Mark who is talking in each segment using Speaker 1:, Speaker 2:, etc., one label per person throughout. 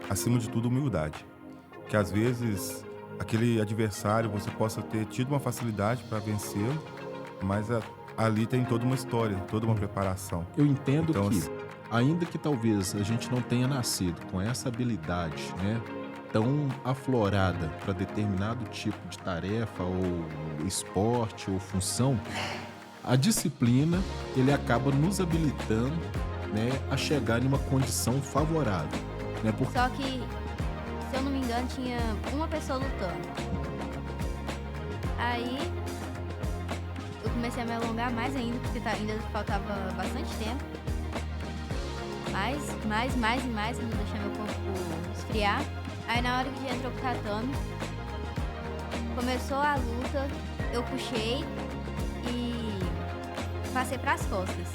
Speaker 1: acima de tudo, humildade. Que às vezes aquele adversário você possa ter tido uma facilidade para vencê-lo, mas ali tem toda uma história, toda uma preparação.
Speaker 2: Eu entendo
Speaker 1: Então,
Speaker 2: que, ainda que talvez a gente não tenha nascido com essa habilidade, né, tão aflorada para determinado tipo de tarefa ou esporte ou função, a disciplina ele acaba nos habilitando, né, a chegar em uma condição favorável, né? Porque
Speaker 3: Só que, se eu não me engano, tinha uma pessoa lutando. Aí eu comecei a me alongar mais ainda, porque ainda faltava bastante tempo. Mais e mais, pra não deixar meu corpo esfriar. Aí na hora que entrou pro tatame, começou a luta, eu puxei e passei pras costas.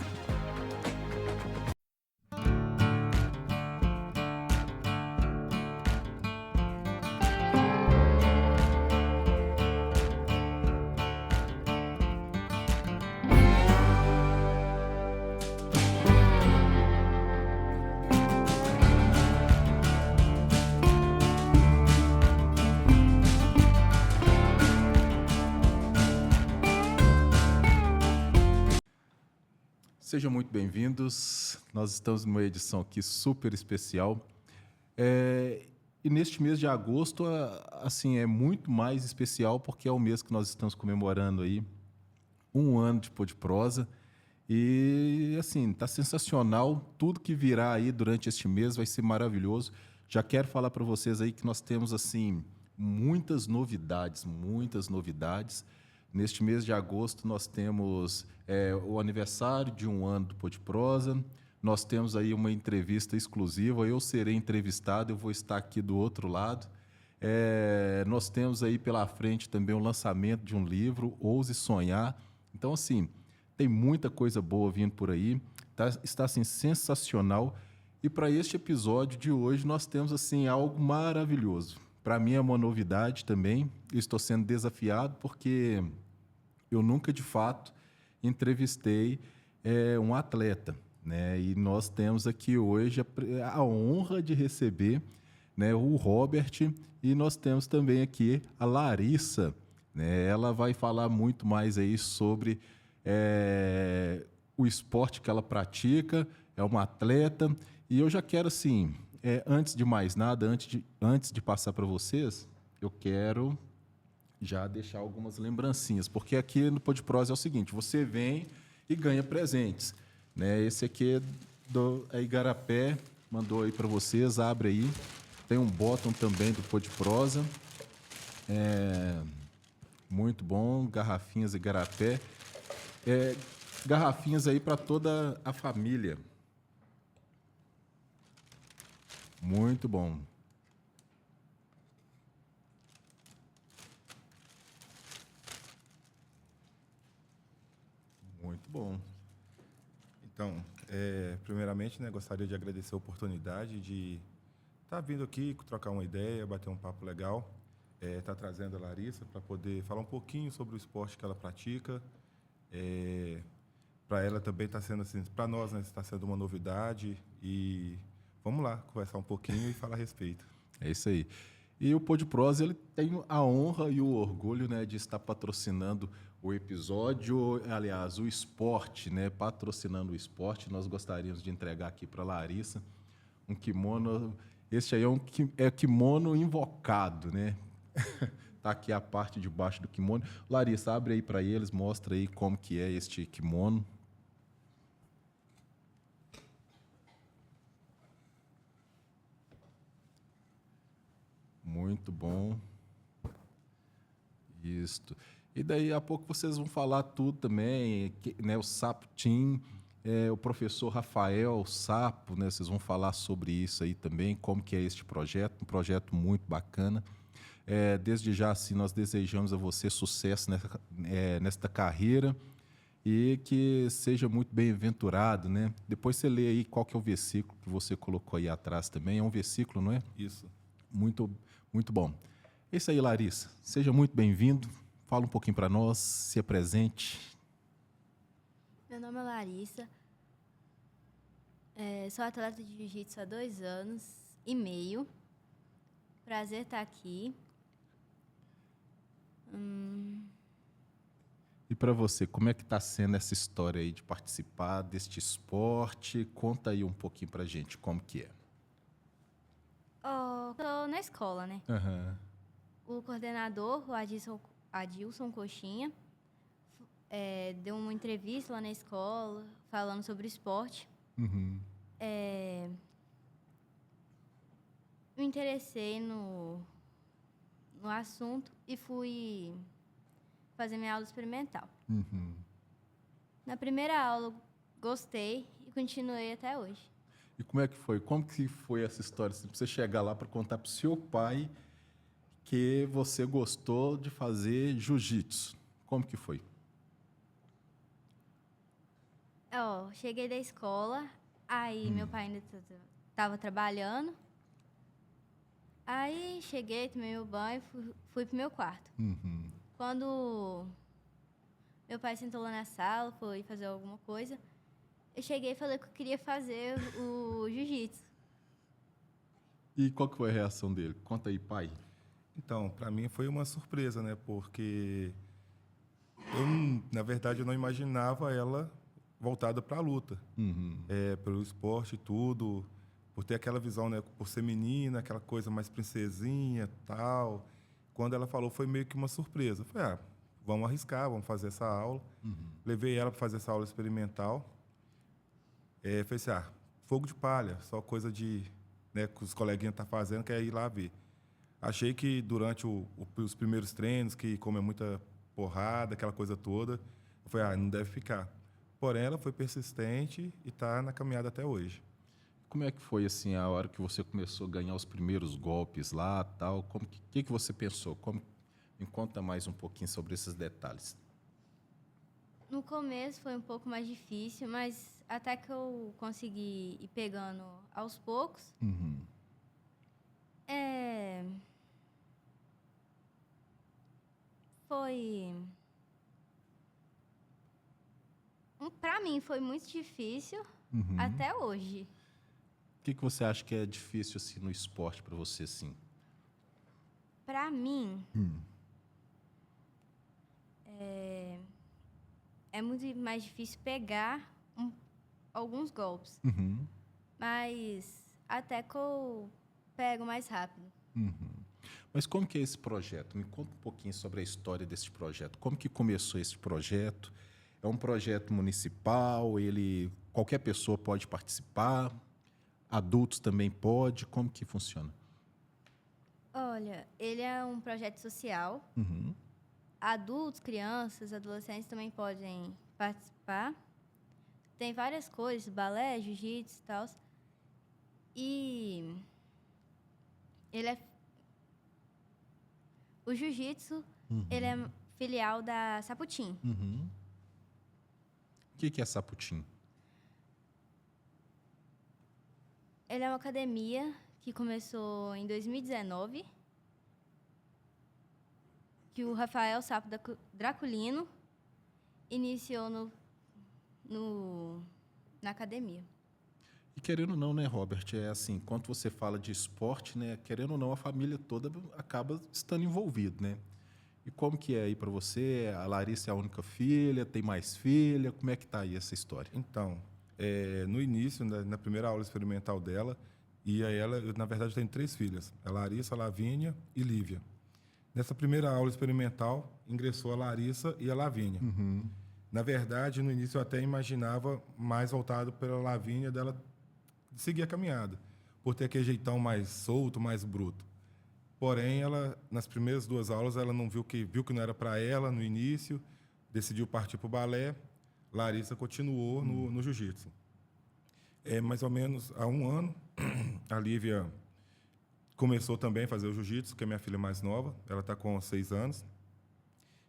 Speaker 2: sejam muito bem-vindos. Nós estamos numa edição aqui super especial. E neste mês de agosto, assim, é muito mais especial porque é o mês que nós estamos comemorando aí um ano de Pô de Prosa. E, assim, tá sensacional. Tudo que virá aí durante este mês vai ser maravilhoso. Já quero falar para vocês aí que nós temos, assim, muitas novidades, muitas novidades. Neste mês de agosto, nós temos o aniversário de um ano do Pô de Prosa. Nós temos aí uma entrevista exclusiva. Eu serei entrevistado, eu vou estar aqui do outro lado. Nós temos aí pela frente também o lançamento de um livro, Ouse Sonhar. Então, assim, tem muita coisa boa vindo por aí. Está assim, sensacional. E para este episódio de hoje, nós temos assim algo maravilhoso. Para mim é uma novidade também. Eu estou sendo desafiado porque eu nunca, de fato, entrevistei um atleta, né? E nós temos aqui hoje a honra de receber, né, o Robert, e nós temos também aqui a Larissa, né? Ela vai falar muito mais aí sobre o esporte que ela pratica, é uma atleta, e eu já quero, assim, antes de mais nada, antes de passar para vocês, eu quero já deixar algumas lembrancinhas, porque aqui no Pô de Prosa é o seguinte, você vem e ganha presentes, né? Esse aqui é do Igarapé, mandou aí para vocês, abre aí, tem um bottom também do Pô de Prosa, muito bom, garrafinhas Igarapé, garrafinhas aí para toda a família, muito bom. Muito bom.
Speaker 1: então, primeiramente, né, gostaria de agradecer a oportunidade de estar vindo aqui, trocar uma ideia, bater um papo legal. Estar trazendo a Larissa para poder falar um pouquinho sobre o esporte que ela pratica. Para ela também está sendo assim, para nós, né, está sendo uma novidade e vamos lá conversar um pouquinho e falar a respeito.
Speaker 2: É isso aí. E o Pô de Prosa, ele tem a honra e o orgulho, né, de estar patrocinando o episódio, aliás, o esporte, né, patrocinando o esporte. Nós gostaríamos de entregar aqui para a Larissa um kimono. Este aí é kimono invocado, né? Tá aqui a parte de baixo do kimono. Larissa, abre aí para eles, mostra aí como que é este kimono. Muito bom. Isto. E daí a pouco vocês vão falar tudo também, né? O Sapo Team, o professor Rafael Sapo, né? Vocês vão falar sobre isso aí também, como que é este projeto, um projeto muito bacana. Desde já, assim, nós desejamos a você sucesso nesta carreira e que seja muito bem-aventurado, né? Depois você lê aí qual que é o versículo que você colocou aí atrás também. É um versículo, não é?
Speaker 1: Isso.
Speaker 2: Muito, muito bom. É isso aí, Larissa. Seja muito bem-vindo. Fala um pouquinho para nós, se apresente.
Speaker 3: Meu nome é Larissa, sou atleta de jiu-jitsu há 2 anos. e meio. Prazer estar aqui.
Speaker 2: E para você, como é que está sendo essa história aí de participar deste esporte? Conta aí um pouquinho pra gente como que é.
Speaker 3: Tô na escola, né?
Speaker 2: Aham.
Speaker 3: O coordenador, o Adilson Coxinha, deu uma entrevista lá na escola falando sobre o esporte.
Speaker 2: Uhum.
Speaker 3: Me interessei no assunto e fui fazer minha aula experimental.
Speaker 2: Uhum.
Speaker 3: Na primeira aula, gostei e continuei até hoje.
Speaker 2: E como é que foi? Como que foi essa história? Assim, pra você chegar lá para contar pro seu pai que você gostou de fazer jiu-jitsu. Como que foi?
Speaker 3: Cheguei da escola, aí meu pai ainda estava trabalhando. Aí cheguei, tomei meu banho, fui pro meu quarto.
Speaker 2: Uhum.
Speaker 3: Quando meu pai sentou lá na sala, foi fazer alguma coisa, eu cheguei e falei que eu queria fazer o jiu-jitsu.
Speaker 2: E qual que foi a reação dele? Conta aí, pai.
Speaker 1: Então, para mim foi uma surpresa, né? Porque na verdade, eu não imaginava ela voltada para a luta,
Speaker 2: Uhum.
Speaker 1: pelo esporte e tudo, por ter aquela visão, né? Por ser menina, aquela coisa mais princesinha, tal. Quando ela falou, foi meio que uma surpresa. Eu falei, vamos arriscar, vamos fazer essa aula. Levei ela para fazer essa aula experimental. Falei assim, fogo de palha, só coisa de, né, que os coleguinhas estão fazendo, quer ir lá ver. Achei que durante os primeiros treinos, que como é muita porrada, aquela coisa toda, eu falei, não deve ficar. Porém, ela foi persistente e está na caminhada até hoje.
Speaker 2: Como é que foi assim a hora que você começou a ganhar os primeiros golpes lá, tal? Como que você pensou? Me conta mais um pouquinho sobre esses detalhes.
Speaker 3: No começo foi um pouco mais difícil, mas até que eu consegui ir pegando aos poucos.
Speaker 2: Uhum.
Speaker 3: Foi... Pra mim foi muito difícil até hoje.
Speaker 2: O que você acha que é difícil assim no esporte para você, assim?
Speaker 3: Pra mim, é muito mais difícil pegar alguns golpes.
Speaker 2: Uhum.
Speaker 3: Mas até que eu pego mais rápido.
Speaker 2: Mas como que é esse projeto? Me conta um pouquinho sobre a história desse projeto. Como que começou esse projeto? É um projeto municipal? Qualquer pessoa pode participar? Adultos também pode? Como que funciona?
Speaker 3: Olha, ele é um projeto social.
Speaker 2: Uhum.
Speaker 3: Adultos, crianças, adolescentes também podem participar. Tem várias coisas, balé, jiu-jitsu e tal. E o jiu-jitsu, ele é filial da Saputim.
Speaker 2: Uhum. O que é Saputim?
Speaker 3: Ele é uma academia que começou em 2019, que o Rafael Sapo Draculino iniciou na academia.
Speaker 2: E querendo ou não, né, Robert, é assim, quando você fala de esporte, né, querendo ou não, a família toda acaba estando envolvida, né? E como que é aí para você? A Larissa é a única filha? Tem mais filha? Como é que tá aí essa história?
Speaker 1: Então, no início, na primeira aula experimental dela, eu, na verdade, tenho 3 filhas, a Larissa, a Lavínia e Lívia. Nessa primeira aula experimental, ingressou a Larissa e a Lavínia. Na verdade, no início eu até imaginava mais voltado pela Lavínia dela seguir a caminhada, por ter aquele jeitão mais solto, mais bruto. Porém, ela nas primeiras 2 aulas ela não viu que não era para ela no início, decidiu partir para o balé. Larissa continuou no jiu-jitsu. Mais ou menos há 1 ano, a Lívia começou também a fazer o jiu-jitsu, que é minha filha mais nova. Ela está com 6 anos.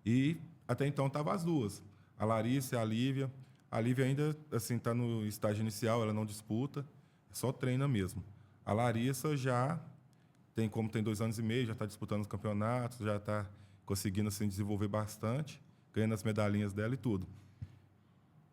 Speaker 1: E até então estavam as duas, a Larissa e a Lívia. A Lívia ainda assim está no estágio inicial, ela não disputa, só treina mesmo. A Larissa já tem 2 anos e meio, já está disputando os campeonatos, já está conseguindo se desenvolver bastante, ganhando as medalhinhas dela e tudo.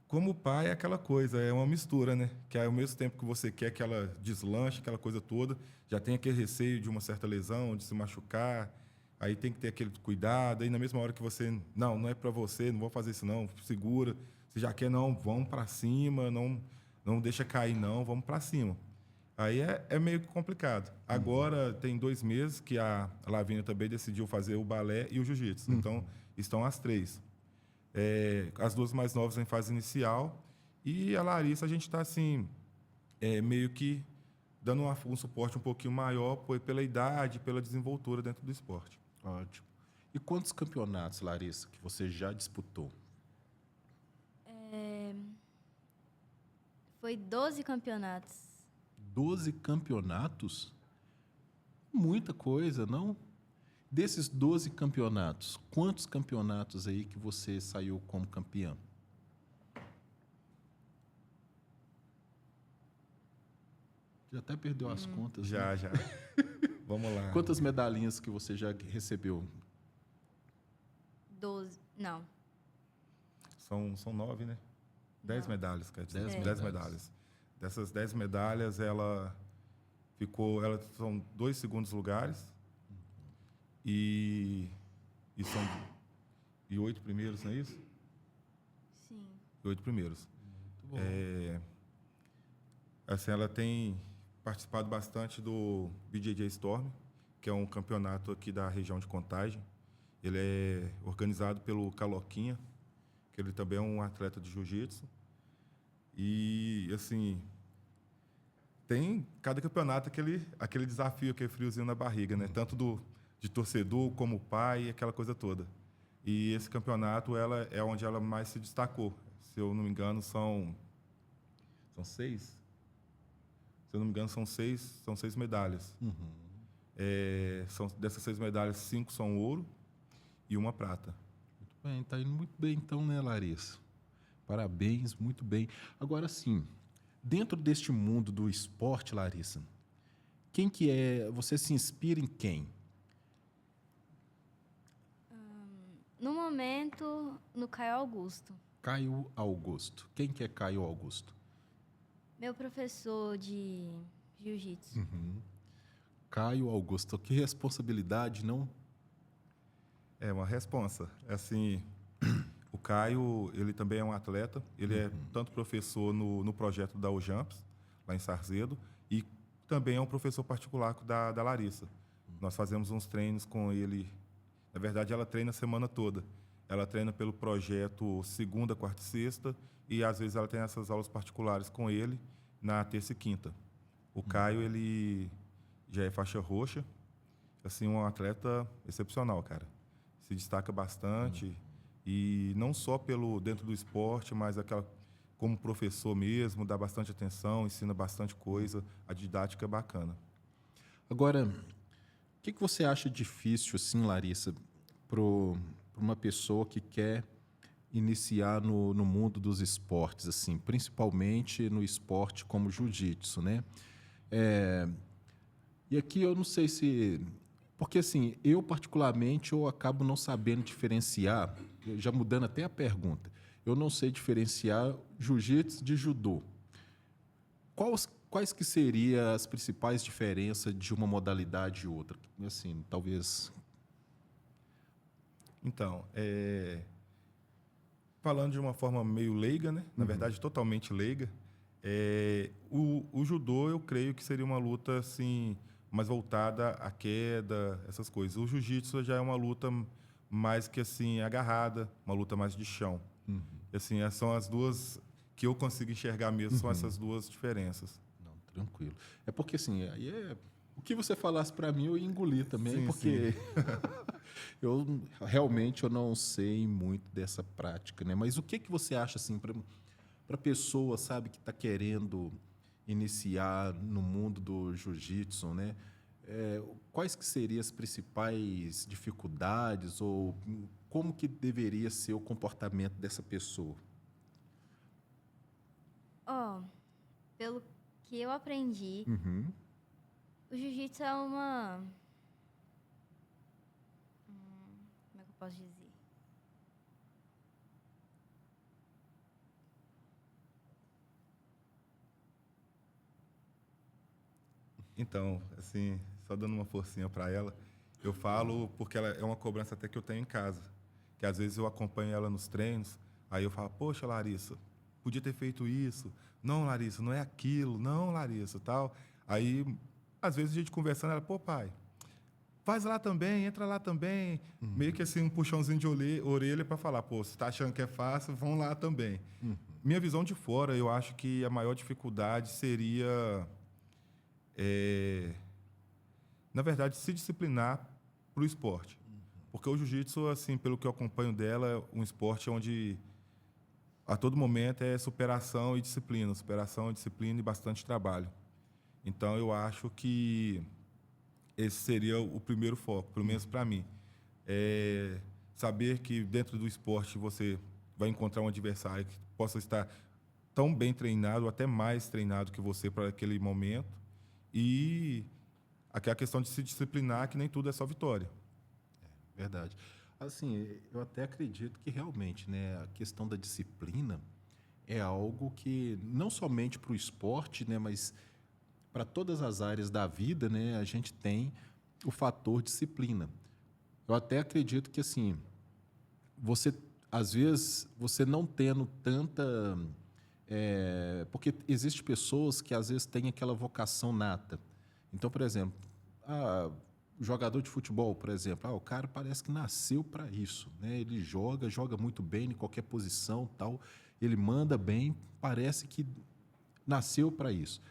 Speaker 1: Como pai é aquela coisa, é uma mistura, né? Que ao mesmo tempo que você quer que ela deslanche, aquela coisa toda, já tem aquele receio de uma certa lesão, de se machucar, aí tem que ter aquele cuidado, aí na mesma hora que você, não é para você, não vou fazer isso não, segura, você já quer, não, vamos para cima, não deixa cair não, vamos para cima. Aí é meio complicado. Agora tem 2 meses que a Lavínia também decidiu fazer o balé e o jiu-jitsu, então estão as 3. As 2 mais novas em fase inicial e a Larissa a gente está assim meio que dando um suporte um pouquinho maior pela idade, pela desenvoltura dentro do esporte.
Speaker 2: Ótimo. E quantos campeonatos, Larissa, que você já disputou?
Speaker 3: Foi 12 campeonatos.
Speaker 2: 12 campeonatos? Muita coisa, não? Desses 12 campeonatos, quantos campeonatos aí que você saiu como campeã? Já até perdeu as contas, né?
Speaker 1: Já. Vamos lá.
Speaker 2: Quantas medalhinhas que você já recebeu?
Speaker 3: 12. Não.
Speaker 1: São 9, né? 10
Speaker 3: Não.
Speaker 1: medalhas, quer dizer.
Speaker 2: 10
Speaker 1: 10
Speaker 2: medalhas.
Speaker 1: medalhas. Dessas 10 medalhas, ela são 2 segundos lugares e 8 primeiros, não é isso?
Speaker 3: Sim.
Speaker 1: 8 primeiros.
Speaker 2: Muito bom.
Speaker 1: Assim, ela tem participado bastante do BJJ Storm, que é um campeonato aqui da região de Contagem. Ele é organizado pelo Caloquinha, que ele também é um atleta de jiu-jitsu. E, assim, tem cada campeonato aquele desafio, aquele friozinho na barriga, né? Tanto de torcedor como pai, aquela coisa toda. E esse campeonato ela é onde ela mais se destacou. Se eu não me engano, são 6? Se eu não me engano, são seis medalhas. Dessas 6 medalhas, 5 são ouro e 1 prata.
Speaker 2: Muito bem, tá indo muito bem então, né, Larissa? Parabéns, muito bem. Agora sim, dentro deste mundo do esporte, Larissa, quem que é, você se inspira em quem?
Speaker 3: No momento, no Caio Augusto.
Speaker 2: Caio Augusto. Quem que é Caio Augusto?
Speaker 3: Meu professor de jiu-jitsu.
Speaker 2: Caio Augusto, que responsabilidade, não?
Speaker 1: É uma responsa. Assim, o Caio, ele também é um atleta. Ele é tanto professor no projeto da UJAMPS, lá em Sarzedo, e também é um professor particular da Larissa. Nós fazemos uns treinos com ele. Na verdade, ela treina a semana toda. Ela treina pelo projeto segunda, quarta e sexta, e às vezes ela tem essas aulas particulares com ele na terça e quinta. O Caio, ele já é faixa roxa, assim, um atleta excepcional, cara. Se destaca bastante, e não só dentro do esporte, mas como professor mesmo, dá bastante atenção, ensina bastante coisa, a didática é bacana.
Speaker 2: Agora, o que você acha difícil, assim, Larissa, para uma pessoa que quer iniciar no mundo dos esportes, assim, principalmente no esporte como jiu-jitsu, né? E aqui eu não sei se... Porque, assim, eu particularmente eu acabo não sabendo diferenciar, já mudando até a pergunta, eu não sei diferenciar jiu-jitsu de judô. Quais que seriam as principais diferenças de uma modalidade e outra? Assim, talvez...
Speaker 1: Então, falando de uma forma meio leiga, né? Na verdade, totalmente leiga, o judô, eu creio que seria uma luta assim, mais voltada à queda, essas coisas. O jiu-jitsu já é uma luta mais que assim, agarrada, uma luta mais de chão. Assim, são as duas que eu consigo enxergar mesmo, são essas duas diferenças.
Speaker 2: Não, tranquilo. É porque, assim, o que você falasse para mim, eu ia engolir também,
Speaker 1: Sim,
Speaker 2: porque eu realmente eu não sei muito dessa prática, né? Mas o que você acha, assim, para pessoa, sabe, que está querendo iniciar no mundo do jiu-jitsu, né? Quais que seriam as principais dificuldades ou como que deveria ser o comportamento dessa pessoa?
Speaker 3: Pelo que eu aprendi, o jiu-jitsu é uma... como é que eu posso dizer?
Speaker 1: Então, assim, só dando uma forcinha para ela, eu falo porque ela é uma cobrança até que eu tenho em casa, que às vezes eu acompanho ela nos treinos, aí eu falo, poxa, Larissa, podia ter feito isso. Não, Larissa, não é aquilo. Não, Larissa, tal. Aí, às vezes a gente conversando, ela, pô, pai, faz lá também, entra lá também. Meio que assim, um puxãozinho de orelha para falar, pô, você está achando que é fácil, vão lá também. Minha visão de fora, eu acho que a maior dificuldade seria, na verdade, se disciplinar para o esporte. Porque o jiu-jitsu, assim, pelo que eu acompanho dela, é um esporte onde a todo momento é superação e disciplina e bastante trabalho. Então, eu acho que esse seria o primeiro foco, pelo menos para mim. É saber que dentro do esporte você vai encontrar um adversário que possa estar tão bem treinado, ou até mais treinado que você para aquele momento. E aquela questão de se disciplinar, que nem tudo é só vitória.
Speaker 2: Verdade. Assim, eu até acredito que realmente, né, a questão da disciplina é algo que não somente para o esporte, né, mas para todas as áreas da vida, né, a gente tem o fator disciplina. Eu até acredito que assim, você às vezes você não tendo tanta porque existem pessoas que às vezes têm aquela vocação nata. Então, por exemplo, o jogador de futebol, por exemplo, o cara parece que nasceu para isso, né? Ele joga muito bem em qualquer posição, tal. Ele manda bem, parece que nasceu para isso.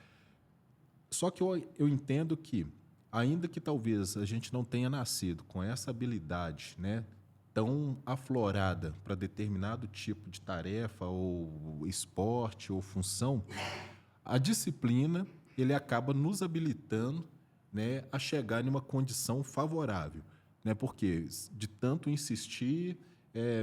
Speaker 2: Só que eu entendo que, ainda que talvez a gente não tenha nascido com essa habilidade, né, tão aflorada para determinado tipo de tarefa ou esporte ou função, a disciplina ele acaba nos habilitando, né, a chegar em uma condição favorável, né, porque de tanto insistir,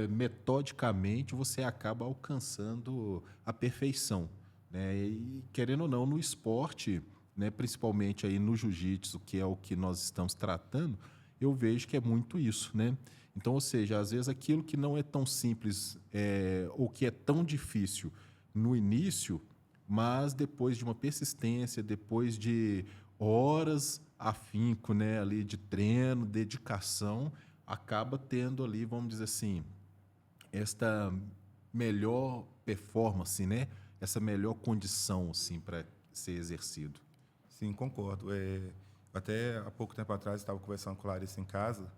Speaker 2: metodicamente você acaba alcançando a perfeição, né, e querendo ou não no esporte, né, principalmente aí no jiu-jitsu, que é o que nós estamos tratando, eu vejo que é muito isso, né? Então, ou seja, às vezes aquilo que não é tão simples ou que é tão difícil no início, mas depois de uma persistência, depois de horas afinco, né, ali de treino, dedicação, acaba tendo ali, vamos dizer assim, esta melhor performance, né? Essa melhor condição assim para ser exercido.
Speaker 1: Sim, concordo. Até há pouco tempo atrás, estava conversando com a Larissa em casa.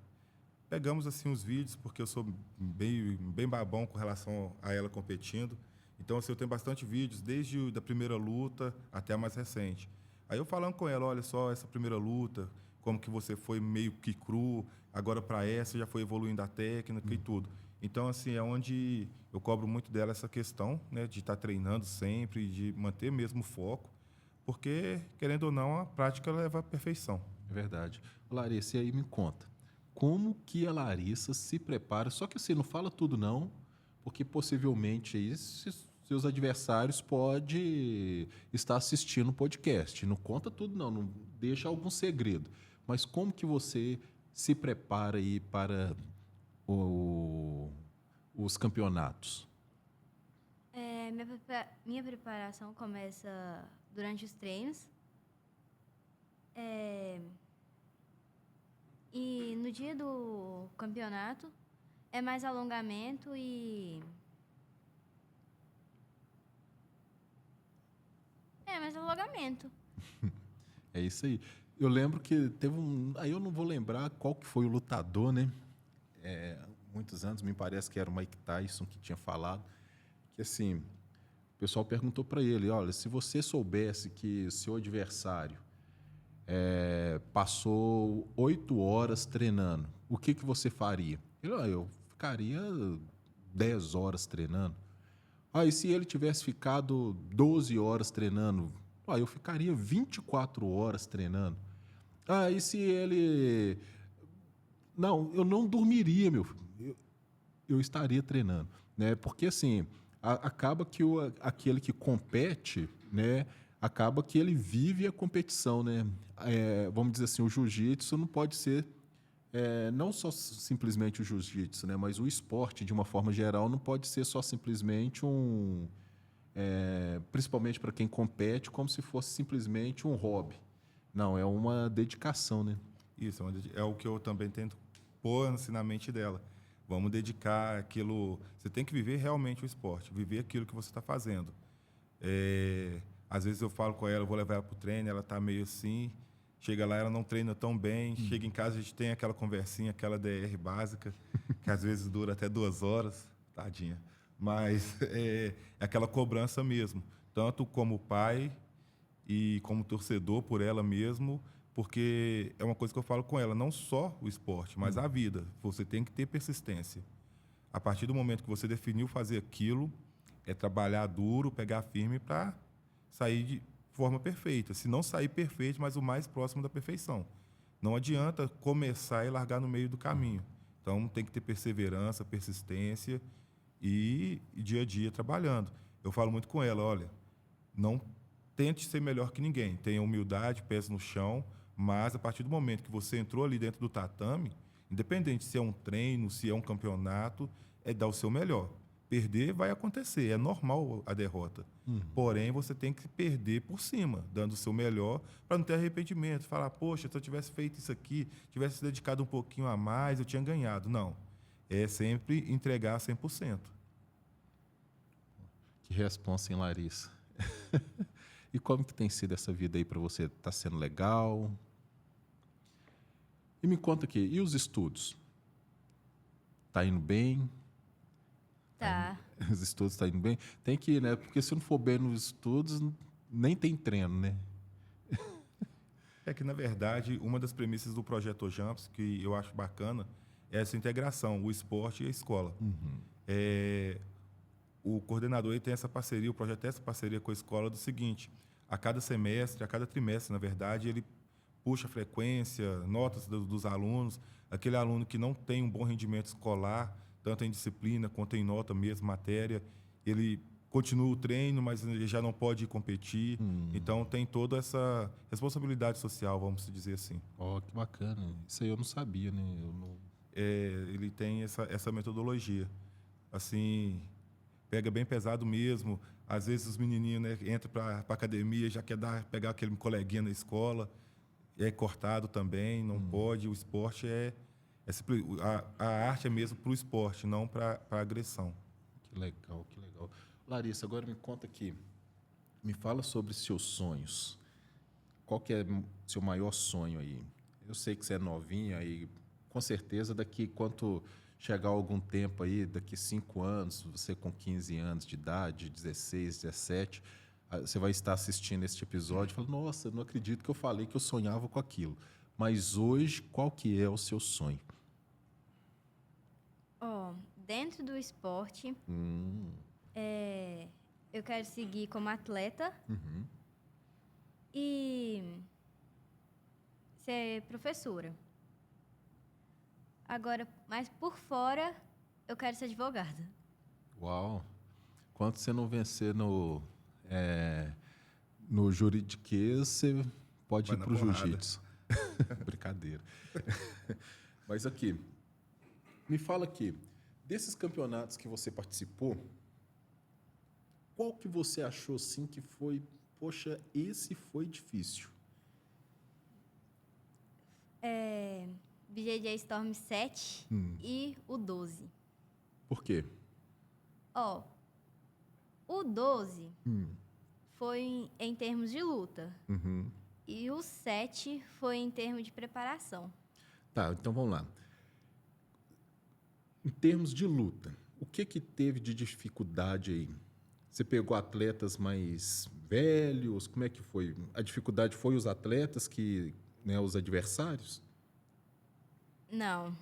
Speaker 1: Pegamos assim os vídeos, porque eu sou bem babão com relação a ela competindo. Então, assim, eu tenho bastante vídeos, desde da primeira luta até a mais recente. Aí eu falando com ela, olha só, essa primeira luta, como que você foi meio que cru, agora para essa já foi evoluindo a técnica e tudo. Então, assim, é onde eu cobro muito dela essa questão, né, de estar treinando sempre, de manter mesmo o foco, porque, querendo ou não, a prática leva à perfeição.
Speaker 2: É verdade. Larissa, e aí me conta, como que a Larissa se prepara? Só que você não fala tudo não, porque possivelmente aí seus adversários podem estar assistindo o podcast. Não conta tudo não deixa algum segredo. Mas como que você se prepara aí para os campeonatos?
Speaker 3: Minha preparação começa durante os treinos. E no dia do campeonato é mais alongamento e... mais alongamento.
Speaker 2: É isso aí. Eu lembro que teve aí eu não vou lembrar qual que foi o lutador, né? Muitos anos, me parece que era o Mike Tyson que tinha falado, que assim, o pessoal perguntou para ele, olha, se você soubesse que seu adversário passou 8 horas treinando, o que você faria? Ele, eu ficaria 10 horas treinando. E se ele tivesse ficado 12 horas treinando? Eu ficaria 24 horas treinando. E se ele... Não, eu não dormiria, meu filho. Eu estaria treinando, né? Porque assim, acaba que aquele que compete, né? Acaba que ele vive a competição, né? Vamos dizer assim, o jiu-jitsu não pode ser não só simplesmente o jiu-jitsu, né? Mas o esporte, de uma forma geral, não pode ser só simplesmente principalmente para quem compete, como se fosse simplesmente um hobby, Não, é uma dedicação, né?
Speaker 1: Isso, é o que eu também tento pôr assim, na mente dela. Vamos dedicar aquilo. Você tem que viver realmente o esporte, viver aquilo que você está fazendo. Às vezes eu falo com ela, eu vou levar ela para o treino, ela está meio assim. Chega lá, ela não treina tão bem. Chega em casa, a gente tem aquela conversinha, aquela DR básica, que às vezes dura até 2 horas. Tadinha. Mas é aquela cobrança mesmo. Tanto como pai e como torcedor por ela mesmo, porque é uma coisa que eu falo com ela, não só o esporte, mas a vida. Você tem que ter persistência. A partir do momento que você definiu fazer aquilo, é trabalhar duro, pegar firme para sair de forma perfeita. Se não sair perfeito, mas o mais próximo da perfeição. Não adianta começar e largar no meio do caminho. Então, tem que ter perseverança, persistência e dia a dia trabalhando. Eu falo muito com ela, olha, não tente ser melhor que ninguém. Tenha humildade, pés no chão, mas a partir do momento que você entrou ali dentro do tatame, independente se é um treino, se é um campeonato, é dar o seu melhor. Perder vai acontecer, é normal a derrota. Porém, você tem que perder por cima, dando o seu melhor, para não ter arrependimento. Falar, poxa, se eu tivesse feito isso aqui, tivesse se dedicado um pouquinho a mais, eu tinha ganhado. Não. É sempre entregar 100%.
Speaker 2: Que responsa, hein, Larissa? E como que tem sido essa vida aí para você? Está sendo legal? E me conta aqui, e os estudos? Tá indo bem?
Speaker 3: Tá.
Speaker 2: Os estudos estão indo bem? Tem que ir, né? Porque se não for bem nos estudos, nem tem treino, né?
Speaker 1: É que, na verdade, uma das premissas do Projeto Ojamps, que eu acho bacana, é essa integração, o esporte e a escola. O coordenador ele tem essa parceria, o projeto tem essa parceria com a escola do seguinte, a cada semestre, a cada trimestre, na verdade, ele puxa a frequência, notas dos alunos, aquele aluno que não tem um bom rendimento escolar, tanto em disciplina quanto em nota mesmo, matéria, ele continua o treino, mas ele já não pode competir. Então, tem toda essa responsabilidade social, vamos dizer assim.
Speaker 2: Ó, que bacana. Isso aí eu não sabia, né? Eu não...
Speaker 1: Ele tem essa metodologia. Assim, pega bem pesado mesmo. Às vezes os menininhos, né, entram para a academia, já quer pegar aquele coleguinha na escola, é cortado também, não pode. O esporte a arte é mesmo para o esporte, não para agressão.
Speaker 2: Que legal, que legal. Larissa, agora me conta aqui. Me fala sobre seus sonhos. Qual que é seu maior sonho aí? Eu sei que você é novinha e com certeza daqui quanto chegar algum tempo aí, daqui 5 anos, você com 15 anos de idade, 16, 17, você vai estar assistindo este episódio e falar, nossa, não acredito que eu falei que eu sonhava com aquilo. Mas hoje, qual que é o seu sonho?
Speaker 3: Dentro do esporte, eu quero seguir como atleta e ser professora. Agora, mas por fora, eu quero ser advogada.
Speaker 2: Uau! Enquanto você não vencer no juridiquês, você pode ir para o jiu-jitsu. Brincadeira. Mas aqui, me fala aqui, desses campeonatos que você participou, qual que você achou assim que foi, poxa, esse foi difícil?
Speaker 3: BJJ Storm 7 e o 12.
Speaker 2: Por quê?
Speaker 3: O 12 foi em termos de luta. E o 7 foi em termos de preparação.
Speaker 2: Tá, então vamos lá. Em termos de luta, o que teve de dificuldade aí? Você pegou atletas mais velhos? Como é que foi? A dificuldade foi os atletas né, os adversários?
Speaker 3: Não.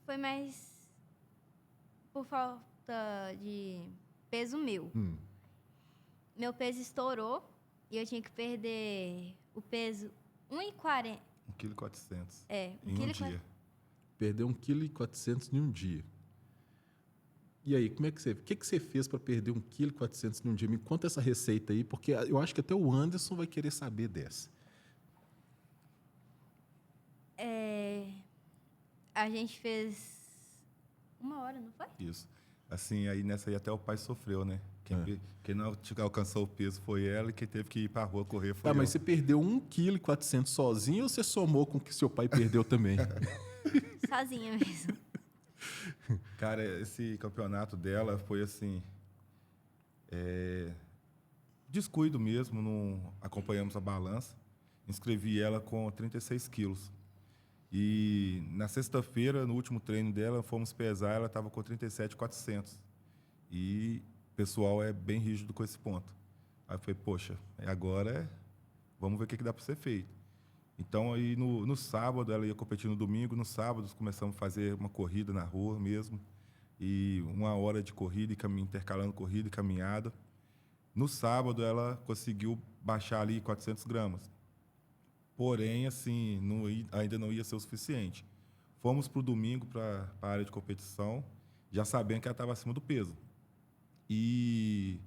Speaker 3: Foi mais por falta de peso meu. Meu peso estourou e eu tinha que perder o peso 1,40.
Speaker 1: 1,4 kg.
Speaker 3: Em
Speaker 1: um dia.
Speaker 2: Perdeu 1,4 kg em um dia. E aí, o que você fez para perder 1,4 kg em um dia? Me conta essa receita aí, porque eu acho que até o Anderson vai querer saber dessa.
Speaker 3: A gente fez 1 hora, não foi?
Speaker 1: Isso. Assim, aí nessa aí até o pai sofreu, né? Quem não alcançou o peso foi ela e quem teve que ir pra rua correr foi
Speaker 2: Tá,
Speaker 1: eu.
Speaker 2: mas você perdeu 1,4 kg sozinho ou você somou com o que seu pai perdeu também?
Speaker 3: Sozinha mesmo.
Speaker 1: Cara, esse campeonato dela foi assim, descuido mesmo, não acompanhamos a balança. Inscrevi ela com 36 quilos. E na sexta-feira, no último treino dela, fomos pesar, ela estava com 37.400. E o pessoal é bem rígido com esse ponto. Aí eu falei, poxa, agora vamos ver o que dá para ser feito. Então, aí no sábado, ela ia competir no domingo, no sábado começamos a fazer uma corrida na rua mesmo, e 1 hora de corrida, intercalando corrida e caminhada. No sábado, ela conseguiu baixar ali 400 gramas. Porém, assim, ainda não ia ser o suficiente. Fomos para o domingo para a área de competição, já sabendo que ela estava acima do peso. E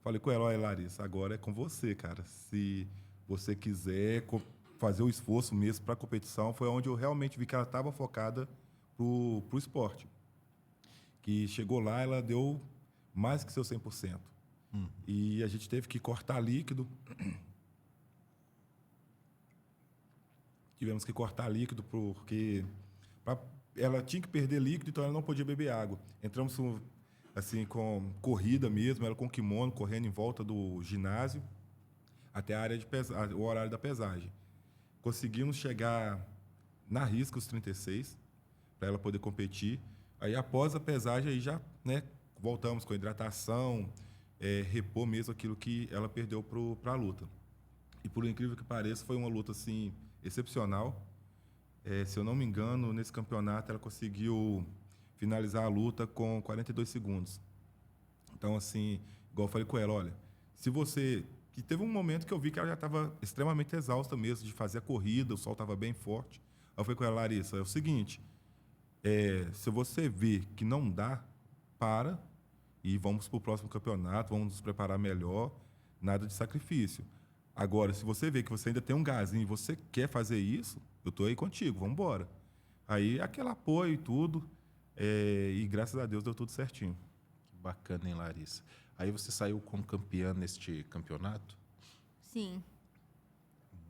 Speaker 1: falei com ela, olha, Larissa, agora é com você, cara. Se você quiser fazer o esforço mesmo para a competição, foi onde eu realmente vi que ela estava focada pro esporte. Que chegou lá, ela deu mais que seu 100%. E a gente teve que cortar líquido. Tivemos que cortar líquido porque ela tinha que perder líquido, então ela não podia beber água. Entramos assim com corrida mesmo, ela com kimono, correndo em volta do ginásio até a área de o horário da pesagem. Conseguimos chegar na risca os 36 para ela poder competir. Aí após a pesagem aí já, né, voltamos com hidratação, repor mesmo aquilo que ela perdeu para a luta. E por incrível que pareça, foi uma luta assim excepcional. Se eu não me engano, nesse campeonato ela conseguiu finalizar a luta com 42 segundos. Então, assim, igual eu falei com ela, olha, se você... Que teve um momento que eu vi que ela já estava extremamente exausta mesmo de fazer a corrida, o sol estava bem forte. Aí eu falei com ela, Larissa, é o seguinte, se você vê que não dá, para e vamos para o próximo campeonato, vamos nos preparar melhor, nada de sacrifício. Agora, se você vê que você ainda tem um gásinho e você quer fazer isso, eu estou aí contigo, vamos embora. Aí, aquele apoio e tudo, e graças a Deus deu tudo certinho.
Speaker 2: Que bacana, hein, Larissa? Aí você saiu como campeã neste campeonato?
Speaker 3: Sim.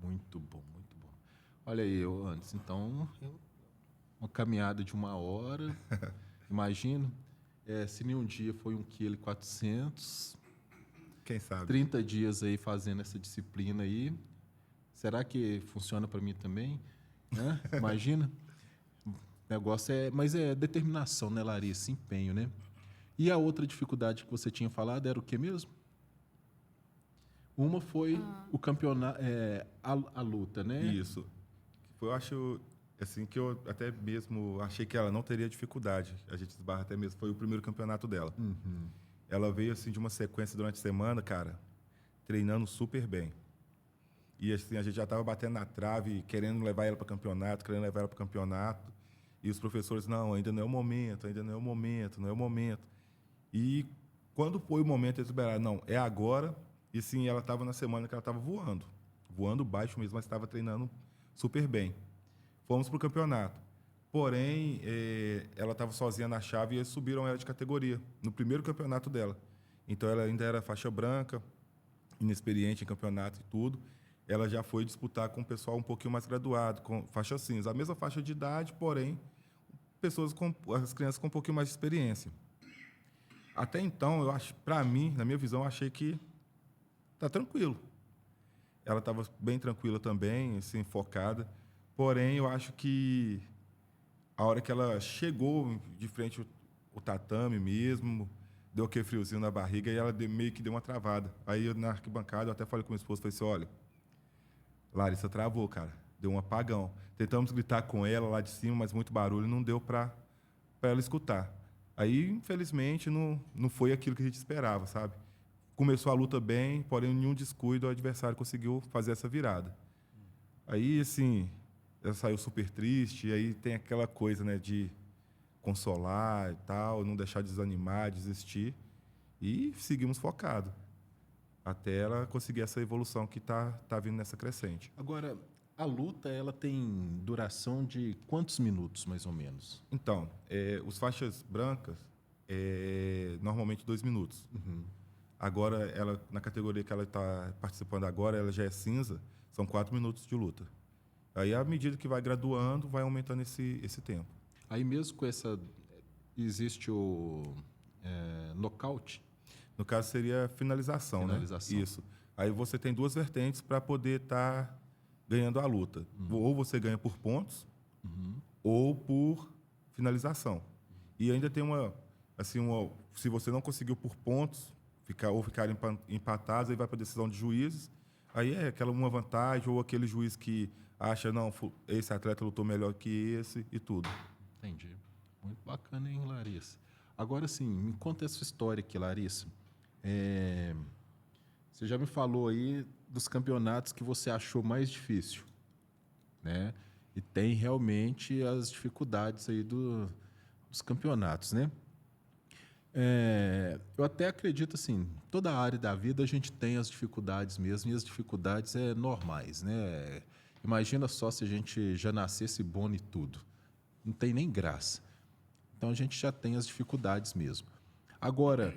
Speaker 2: Muito bom, muito bom. Olha aí, antes, então, uma caminhada de 1 hora, imagina, se nenhum dia foi 1,4 kg,
Speaker 1: Quem sabe?
Speaker 2: 30 dias aí fazendo essa disciplina aí. Será que funciona para mim também? Né? Imagina. O negócio mas é determinação, né, Larissa? Empenho, né? E a outra dificuldade que você tinha falado era o que mesmo? Uma foi o campeonato, a luta, né?
Speaker 1: Isso. Eu acho assim que eu até mesmo achei que ela não teria dificuldade. A gente esbarra até mesmo. Foi o primeiro campeonato dela.
Speaker 2: Uhum.
Speaker 1: Ela veio assim de uma sequência durante a semana, cara, treinando super bem. E assim, a gente já estava batendo na trave, querendo levar ela para o campeonato. E os professores, não, ainda não é o momento, ainda não é o momento, não é o momento. E quando foi o momento, eles liberaram, não, é agora. E sim, ela estava na semana que ela estava voando baixo mesmo, mas estava treinando super bem. Fomos para o campeonato. Porém, ela estava sozinha na chave e eles subiram ela de categoria, no primeiro campeonato dela. Então, ela ainda era faixa branca, inexperiente em campeonato e tudo. Ela já foi disputar com o pessoal um pouquinho mais graduado, com faixa cinza. A mesma faixa de idade, porém, as crianças com um pouquinho mais de experiência. Até então, eu acho, para mim, na minha visão, eu achei que tá tranquilo. Ela estava bem tranquila também, assim, focada. Porém, eu acho que a hora que ela chegou de frente o tatame mesmo, deu aquele friozinho na barriga e ela meio que deu uma travada. Aí, na arquibancada, eu até falei com o meu esposo, falei assim, olha, Larissa travou, cara. Deu um apagão. Tentamos gritar com ela lá de cima, mas muito barulho, não deu para ela escutar. Aí, infelizmente, não foi aquilo que a gente esperava, sabe? Começou a luta bem, porém, nenhum descuido, o adversário conseguiu fazer essa virada. Aí, assim, ela saiu super triste, e aí tem aquela coisa, né, de consolar e tal, não deixar desanimar, desistir, e seguimos focados até ela conseguir essa evolução que tá vindo nessa crescente.
Speaker 2: Agora, a luta, ela tem duração de quantos minutos, mais ou menos?
Speaker 1: Então, os faixas brancas, é normalmente 2 minutos. Agora, ela, na categoria que ela está participando agora, ela já é cinza, são 4 minutos de luta. Aí, à medida que vai graduando, vai aumentando esse tempo.
Speaker 2: Aí mesmo com essa... Existe o nocaute?
Speaker 1: No caso, seria finalização,
Speaker 2: Finalização.
Speaker 1: né? Isso. Aí você tem 2 vertentes para poder estar ganhando a luta. Ou você ganha por pontos, ou por finalização. E ainda tem se você não conseguiu por pontos, ficarem empatados, aí vai para a decisão de juízes. Aí é aquela uma vantagem, ou aquele juiz que acha, não, esse atleta lutou melhor que esse e tudo.
Speaker 2: Entendi. Muito bacana, hein, Larissa? Agora sim, me conta essa história aqui, Larissa. Você já me falou aí dos campeonatos que você achou mais difícil, né? E tem realmente as dificuldades aí dos campeonatos, né? Eu até acredito assim, toda a área da vida a gente tem as dificuldades mesmo, e as dificuldades normais, né? Imagina só se a gente já nascesse bom em tudo. Não tem nem graça. Então a gente já tem as dificuldades mesmo. Agora,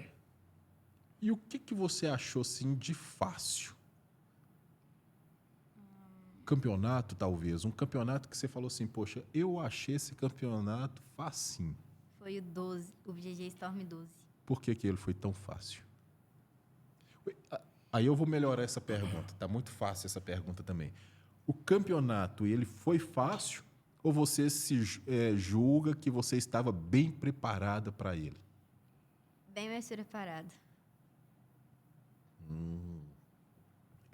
Speaker 2: e o que você achou assim de fácil? Campeonato, talvez. Um campeonato que você falou assim, poxa, eu achei esse campeonato facinho.
Speaker 3: Foi o 12, o GG Storm 12.
Speaker 2: Por que ele foi tão fácil? Aí eu vou melhorar essa pergunta. Tá muito fácil essa pergunta também. O campeonato, ele foi fácil ou você julga que você estava bem preparada para ele?
Speaker 3: Bem mais preparado.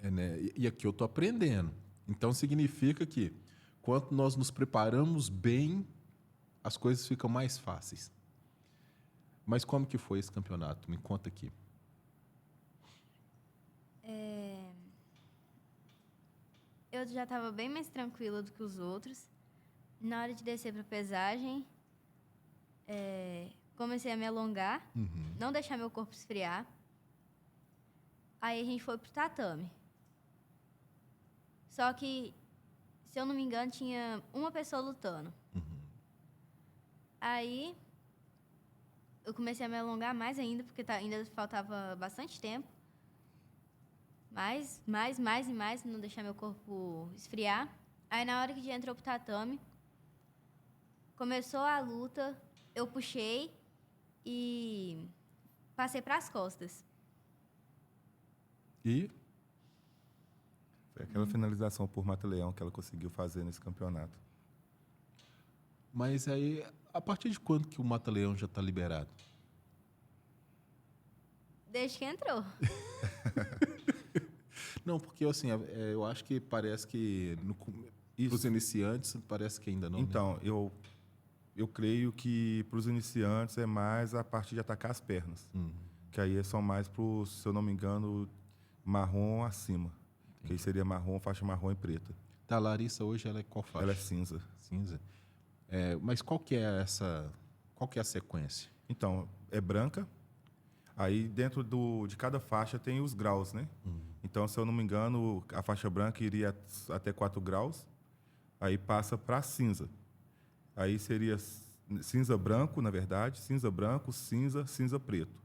Speaker 2: Né? E aqui eu estou aprendendo. Então significa que quanto nós nos preparamos bem, as coisas ficam mais fáceis. Mas como que foi esse campeonato? Me conta aqui.
Speaker 3: Eu já estava bem mais tranquila do que os outros. Na hora de descer para pesagem, comecei a me alongar, não deixar meu corpo esfriar. Aí a gente foi pro tatame. Só que, se eu não me engano, tinha uma pessoa lutando. Aí eu comecei a me alongar mais ainda, porque ainda faltava bastante tempo. Mais, não deixar meu corpo esfriar. Aí, na hora que já entrou pro tatame, começou a luta, eu puxei e passei pras costas.
Speaker 2: E?
Speaker 1: Foi aquela finalização por mata-leão que ela conseguiu fazer nesse campeonato.
Speaker 2: Mas aí, a partir de quando que o mata-leão já está liberado?
Speaker 3: Desde que entrou.
Speaker 2: Não, porque assim, eu acho que parece que os iniciantes parece que ainda não.
Speaker 1: Então,
Speaker 2: né?
Speaker 1: eu creio que para os iniciantes é mais a parte de atacar as pernas. Que aí são mais para, se eu não me engano, marrom acima. Que aí seria marrom, faixa marrom e preta.
Speaker 2: Tá, a Larissa hoje ela é qual faixa?
Speaker 1: Ela é cinza.
Speaker 2: Cinza. Mas qual que é a sequência?
Speaker 1: Então, é branca. Aí dentro de cada faixa tem os graus, né? Então, se eu não me engano, a faixa branca iria até 4 graus. Aí passa para cinza. Aí seria cinza branco, na verdade, cinza branco, cinza, cinza preto.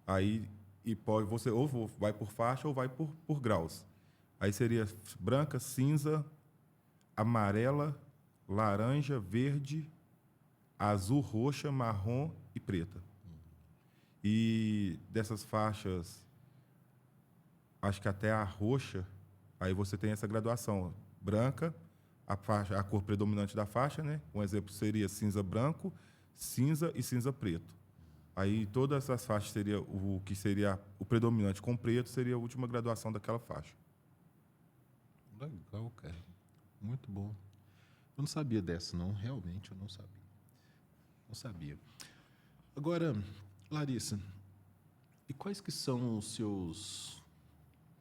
Speaker 1: Aí você ou vai por faixa ou vai por graus. Aí seria branca, cinza, amarela, laranja, verde, azul, roxa, marrom e preta. E dessas faixas, acho que até a roxa, aí você tem essa graduação. Branca, a cor predominante da faixa, né? Um exemplo seria cinza branco, cinza e cinza preto. Aí todas essas faixas seria o que seria o predominante com preto, seria a última graduação daquela faixa.
Speaker 2: Legal, cara. Muito bom. Eu não sabia dessa, não. Realmente eu não sabia. Não sabia. Agora, Larissa, e quais que são os seus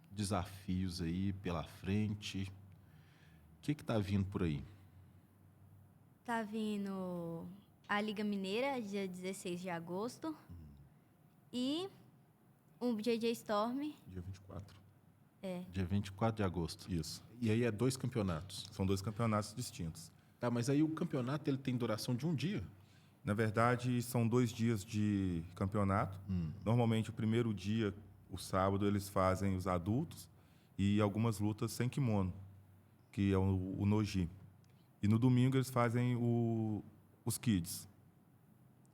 Speaker 2: desafios aí pela frente? O que está vindo por aí?
Speaker 3: Tá vindo a Liga Mineira, dia 16 de agosto. E um GG Storm.
Speaker 1: Dia 24.
Speaker 2: Dia 24 de agosto.
Speaker 1: Isso.
Speaker 2: E aí é 2 campeonatos.
Speaker 1: São 2 campeonatos distintos.
Speaker 2: Tá, mas aí o campeonato ele tem duração de um dia?
Speaker 1: Na verdade, são 2 dias de campeonato. Normalmente, o primeiro dia, o sábado, eles fazem os adultos e algumas lutas sem kimono, que é o nogi. E no domingo, eles fazem os kids.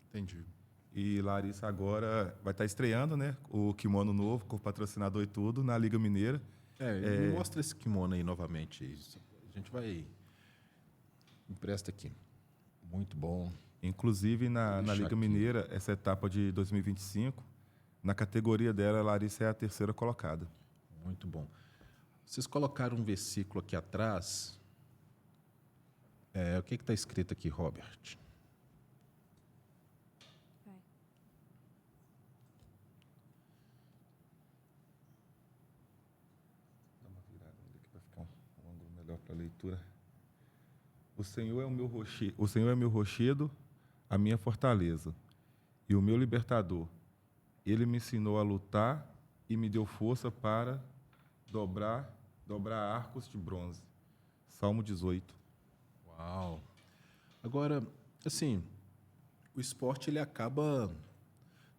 Speaker 2: Entendi.
Speaker 1: E Larissa agora vai estar estreando, né? O kimono novo, com o patrocinador e tudo, na Liga Mineira.
Speaker 2: Me mostra esse kimono aí novamente. A gente vai... Empresta aqui. Muito bom.
Speaker 1: Inclusive, na
Speaker 2: Deixa
Speaker 1: Liga
Speaker 2: aqui.
Speaker 1: Mineira, essa etapa de 2025, na categoria dela, a Larissa é a 3ª colocada.
Speaker 2: Muito bom. Vocês colocaram um versículo aqui atrás. O que está escrito aqui, Robert?
Speaker 3: Vai.
Speaker 1: Dá uma virada aqui para ficar um ângulo melhor para a leitura. O Senhor é meu rochedo, a minha fortaleza e o meu libertador. Ele me ensinou a lutar e me deu força para dobrar arcos de bronze. Salmo 18.
Speaker 2: Uau! Agora, assim, o esporte ele acaba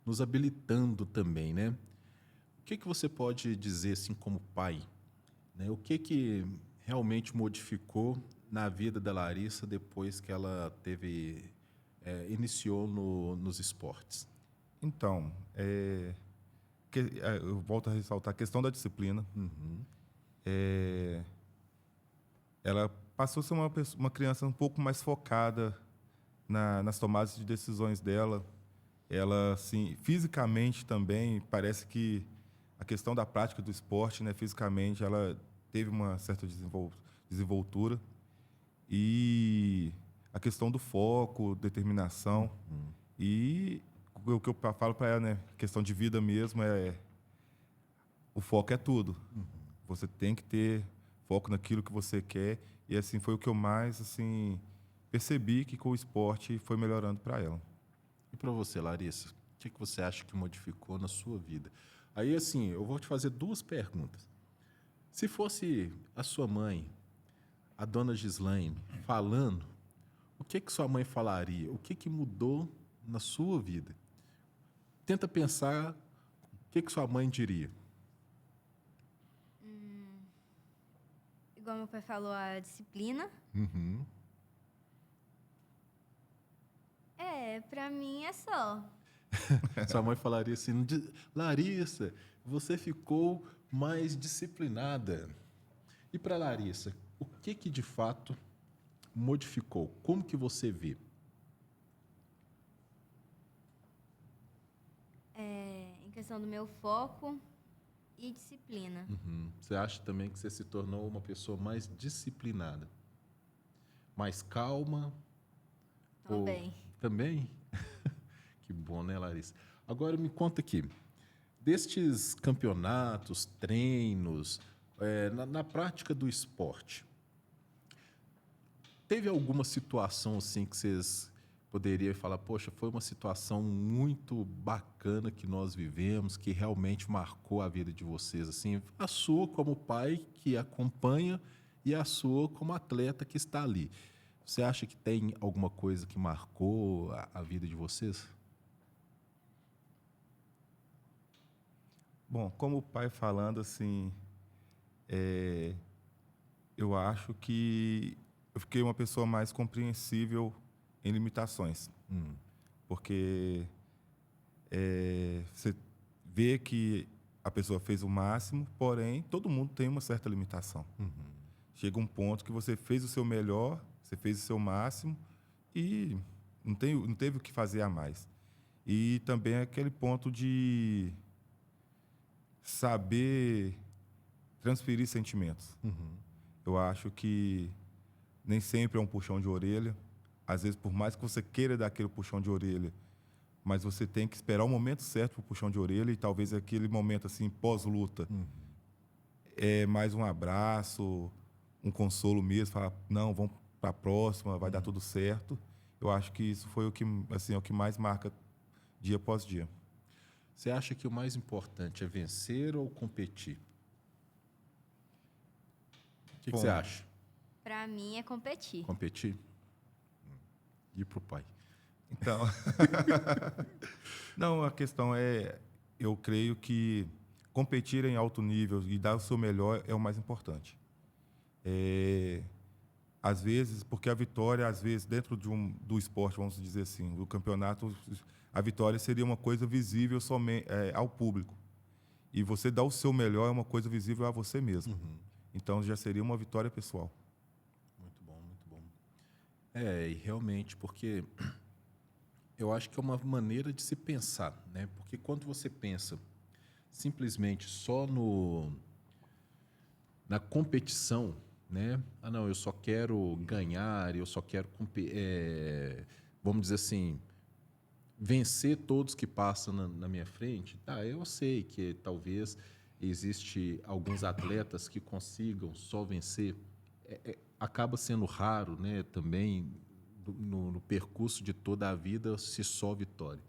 Speaker 2: nos habilitando também, né? O que você pode dizer, assim, como pai, né? O que realmente modificou na vida da Larissa depois que ela iniciou nos esportes?
Speaker 1: Então, eu volto a ressaltar a questão da disciplina. Ela passou a ser uma criança um pouco mais focada nas tomadas de decisões dela. Ela, assim, fisicamente também, parece que a questão da prática do esporte, né, fisicamente, ela teve uma certa desenvoltura. E a questão do foco, determinação. E o que eu falo para ela, né, questão de vida mesmo, o foco é tudo. Você tem que ter foco naquilo que você quer. E assim foi o que eu mais assim percebi que com o esporte foi melhorando para ela.
Speaker 2: E para você, Larissa, o que você acha que modificou na sua vida? Aí, assim, eu vou te fazer 2 perguntas. Se fosse a sua mãe, a dona Gislaine, falando, o que sua mãe falaria? O que mudou na sua vida? Tenta pensar o que sua mãe diria.
Speaker 3: Igual meu pai falou, a disciplina. Pra mim é só.
Speaker 2: Sua mãe falaria assim: Larissa, você ficou mais disciplinada. E para Larissa, o que de fato modificou? Como que você vê?
Speaker 3: Em questão do meu foco e disciplina.
Speaker 2: Você acha também que você se tornou uma pessoa mais disciplinada? Mais calma?
Speaker 3: Também.
Speaker 2: Também? Que bom, né, Larissa? Agora me conta aqui, destes campeonatos, treinos, na prática do esporte, teve alguma situação assim que vocês poderiam falar, poxa, foi uma situação muito bacana que nós vivemos, que realmente marcou a vida de vocês, assim, a sua como pai que acompanha e a sua como atleta que está ali. Você acha que tem alguma coisa que marcou a vida de vocês?
Speaker 1: Bom, como pai falando assim, eu acho que eu fiquei uma pessoa mais compreensível em limitações, porque você vê que a pessoa fez o máximo, porém todo mundo tem uma certa limitação. Chega um ponto que você fez o seu melhor, você fez o seu máximo e não teve o que fazer a mais. E também aquele ponto de saber transferir sentimentos. Eu acho que nem sempre é um puxão de orelha. Às vezes, por mais que você queira dar aquele puxão de orelha, mas você tem que esperar o momento certo para o puxão de orelha e talvez aquele momento assim pós-luta é mais um abraço, um consolo mesmo, falar, não, vamos para a próxima, vai dar tudo certo. Eu acho que isso foi o que, assim, é o que mais marca dia após dia.
Speaker 2: Você acha que o mais importante é vencer ou competir? O que você acha?
Speaker 3: Pra mim é competir.
Speaker 2: Competir? E para o pai?
Speaker 1: Então, não, a questão é, eu creio que competir em alto nível e dar o seu melhor é o mais importante. É, às vezes, porque a vitória, às vezes, dentro do esporte, vamos dizer assim, do campeonato, a vitória seria uma coisa visível somente ao público. E você dar o seu melhor é uma coisa visível a você mesmo. Então, já seria uma vitória pessoal.
Speaker 2: Muito bom, muito bom. E realmente, porque eu acho que é uma maneira de se pensar, né? Porque quando você pensa simplesmente só na competição, né? Ah, não, eu só quero ganhar, eu só quero, vamos dizer assim, vencer todos que passam na minha frente. Tá, eu sei que talvez existe alguns atletas que consigam só vencer. Acaba sendo raro, né? Também no percurso de toda a vida se só vitória.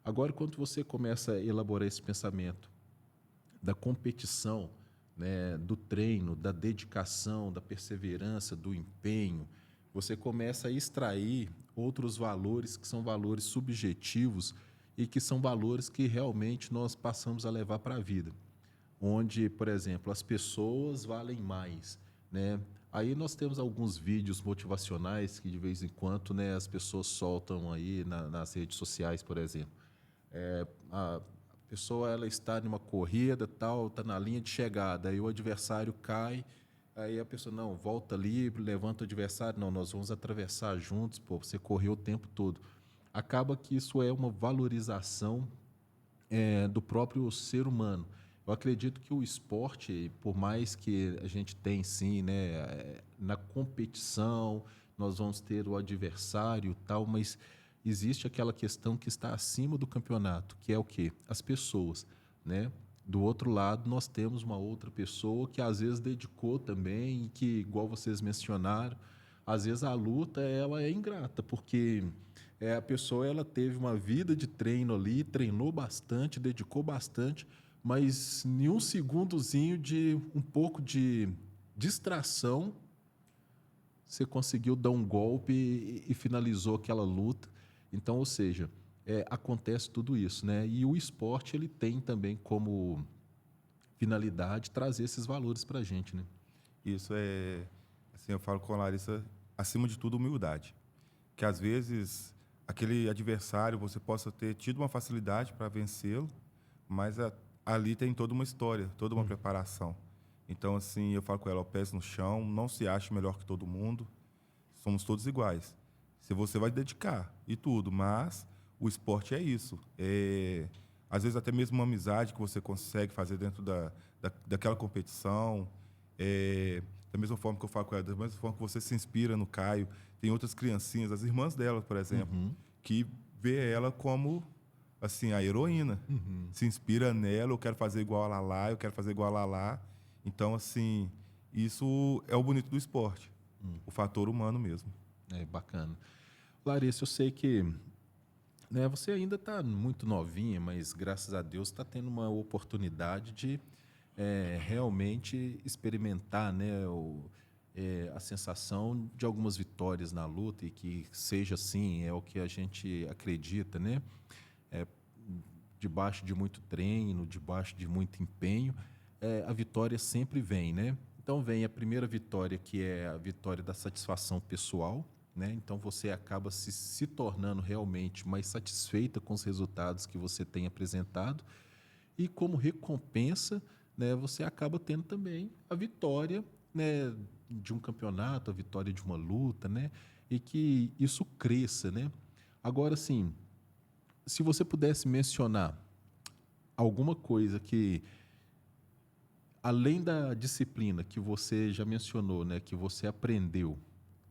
Speaker 2: Agora, quando você começa a elaborar esse pensamento da competição, né, do treino, da dedicação, da perseverança, do empenho, você começa a extrair outros valores que são valores subjetivos e que são valores que realmente nós passamos a levar para a vida. Onde, por exemplo, as pessoas valem mais, né? Aí nós temos alguns vídeos motivacionais que de vez em quando, né, as pessoas soltam aí nas redes sociais, por exemplo. A pessoa ela está numa corrida, tal, está na linha de chegada, aí o adversário cai, aí a pessoa não volta ali, levanta o adversário, não, nós vamos atravessar juntos, pô, você correu o tempo todo. Acaba que isso é uma valorização do próprio ser humano. Eu acredito que o esporte, por mais que a gente tem sim, né, na competição, nós vamos ter o adversário e tal, mas existe aquela questão que está acima do campeonato, que é o quê? As pessoas, né? Do outro lado, nós temos uma outra pessoa que às vezes dedicou também e que, igual vocês mencionaram, às vezes a luta ela é ingrata, porque a pessoa ela teve uma vida de treino ali, treinou bastante, dedicou bastante, mas em um segundozinho de um pouco de distração, você conseguiu dar um golpe e finalizou aquela luta. Então, ou seja, acontece tudo isso, né? E o esporte ele tem também como finalidade trazer esses valores para a gente, né?
Speaker 1: Isso é, assim, eu falo com a Larissa, acima de tudo, humildade. Que às vezes aquele adversário você possa ter tido uma facilidade para vencê-lo, mas ali tem toda uma história, toda uma preparação. Então, assim, eu falo com ela, ó, pés no chão, não se ache melhor que todo mundo, somos todos iguais. Se você vai dedicar e tudo, mas o esporte é isso. Às vezes até mesmo uma amizade que você consegue fazer dentro daquela competição. Da mesma forma que eu falo com ela, da mesma forma que você se inspira no Caio, tem outras criancinhas, as irmãs dela, por exemplo, que vê ela como assim a heroína. Se inspira nela, eu quero fazer igual a Lala, eu quero fazer igual a Lala. Então, assim, isso é o bonito do esporte, o fator humano mesmo.
Speaker 2: É bacana. Larissa, eu sei que, né, você ainda está muito novinha, mas graças a Deus está tendo uma oportunidade de realmente experimentar, né, a sensação de algumas vitórias na luta e que seja assim, é o que a gente acredita, né? Debaixo de muito treino, debaixo de muito empenho, a vitória sempre vem, né? Então vem a primeira vitória, que é a vitória da satisfação pessoal, né? Então você acaba se tornando realmente mais satisfeita com os resultados que você tem apresentado e como recompensa, né, você acaba tendo também a vitória, né, de um campeonato, a vitória de uma luta, né? E que isso cresça, né? Agora, sim, se você pudesse mencionar alguma coisa que, além da disciplina que você já mencionou, né, que você aprendeu,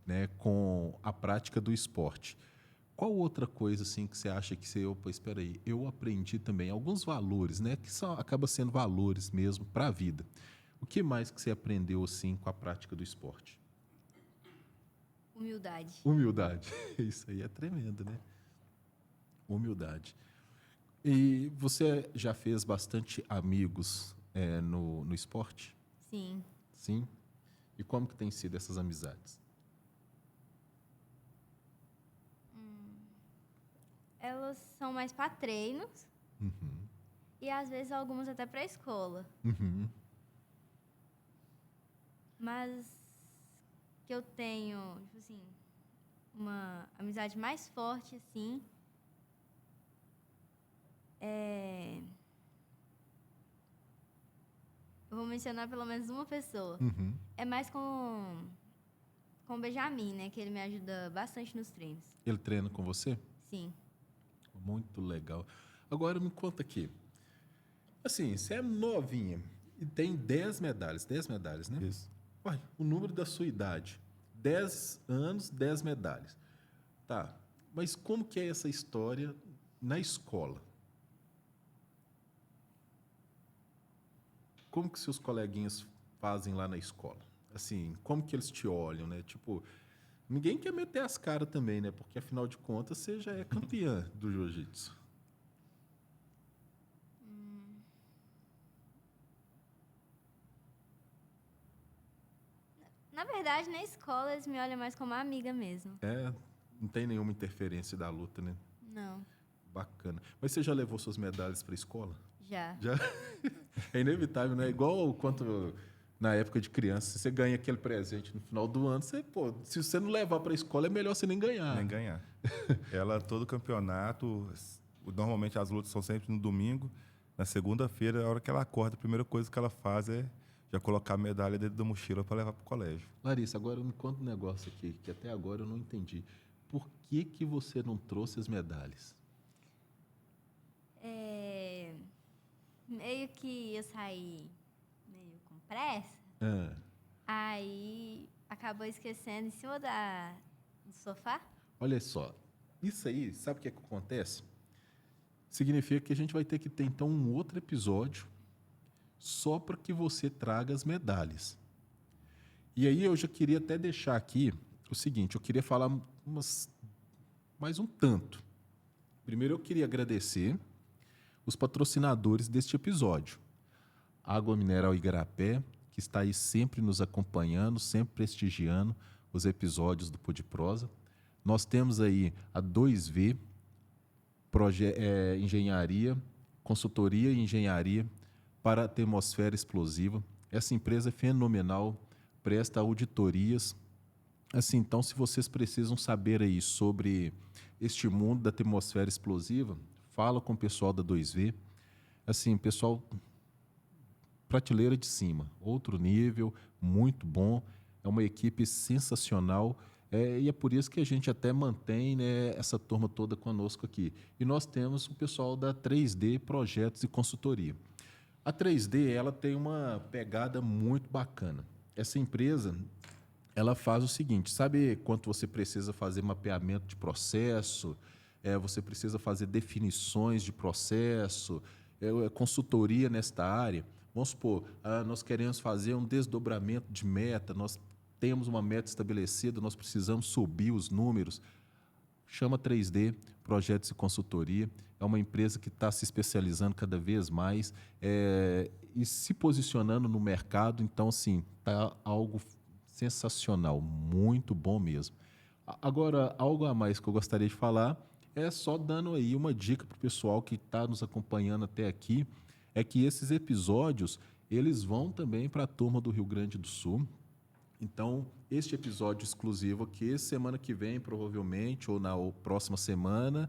Speaker 2: né, com a prática do esporte, qual outra coisa assim que você acha que você, opa, espera aí, eu aprendi também alguns valores, né, que são acaba sendo valores mesmo para a vida. O que mais que você aprendeu assim com a prática do esporte?
Speaker 3: Humildade.
Speaker 2: Humildade. Isso aí é tremendo, né? Humildade. E você já fez bastante amigos no esporte?
Speaker 3: Sim.
Speaker 2: Sim? E como que tem sido essas amizades?
Speaker 3: elas são mais para treinos e às vezes algumas até para escola. Mas que eu tenho, tipo assim, uma amizade mais forte, assim, eu vou mencionar pelo menos uma pessoa. É mais com o Benjamin, né? Que ele me ajuda bastante nos treinos.
Speaker 2: Ele treina com você?
Speaker 3: Sim.
Speaker 2: Muito legal. Agora me conta aqui. Assim, você é novinha e tem 10 medalhas. 10 medalhas, né?
Speaker 1: Isso.
Speaker 2: Uai, o número da sua idade. 10 anos, 10 medalhas. Tá, mas como que é essa história na escola? Como que seus coleguinhas fazem lá na escola? Assim, como que eles te olham, né? Tipo, ninguém quer meter as caras também, né? Porque, afinal de contas, você já é campeã do jiu-jitsu.
Speaker 3: Na verdade, na escola, eles me olham mais como amiga mesmo.
Speaker 2: É, não tem nenhuma interferência da luta, né?
Speaker 3: Não,
Speaker 2: Bacana. Mas você já levou suas medalhas para a escola?
Speaker 3: já.
Speaker 2: Já? É inevitável, né? Igual quanto na época de criança, você ganha aquele presente no final do ano, você, pô, se você não levar para a escola, é melhor você nem ganhar.
Speaker 1: Nem ganhar. Ela, todo campeonato, normalmente as lutas são sempre no domingo. Na segunda-feira, a hora que ela acorda, a primeira coisa que ela faz é já colocar a medalha dentro da mochila para levar para o colégio.
Speaker 2: Larissa, agora me conta um negócio aqui, que até agora eu não entendi. Por que você não trouxe as medalhas?
Speaker 3: Meio que eu saí meio com pressa, aí acabou esquecendo em cima do sofá.
Speaker 2: Olha só, isso aí, sabe o que é que acontece? Significa que a gente vai ter que ter, então, um outro episódio só para que você traga as medalhas. E aí eu já queria até deixar aqui o seguinte, eu queria falar mais um tanto. Primeiro eu queria agradecer os patrocinadores deste episódio. Água Mineral Igarapé, que está aí sempre nos acompanhando, sempre prestigiando os episódios do Pod Prosa. Nós temos aí a 2V, engenharia, consultoria e engenharia para a termosfera explosiva. Essa empresa é fenomenal, presta auditorias. Assim, então, se vocês precisam saber aí sobre este mundo da termosfera explosiva, fala com o pessoal da 2V. Assim, pessoal, prateleira de cima, outro nível, muito bom. É uma equipe sensacional. E é por isso que a gente até mantém, né, essa turma toda conosco aqui. E nós temos o pessoal da 3D Projetos e Consultoria. A 3D, ela tem uma pegada muito bacana. Essa empresa, ela faz o seguinte, sabe quanto você precisa fazer mapeamento de processo, você precisa fazer definições de processo, consultoria nesta área. Vamos supor, nós queremos fazer um desdobramento de meta, nós temos uma meta estabelecida, nós precisamos subir os números. Chama 3D, Projetos e Consultoria. É uma empresa que está se especializando cada vez mais e se posicionando no mercado. Então, assim, está algo sensacional, muito bom mesmo. Agora, algo a mais que eu gostaria de falar é só dando aí uma dica para o pessoal que está nos acompanhando até aqui, é que esses episódios, eles vão também para a turma do Rio Grande do Sul. Então, este episódio exclusivo aqui, semana que vem, provavelmente, ou na próxima semana,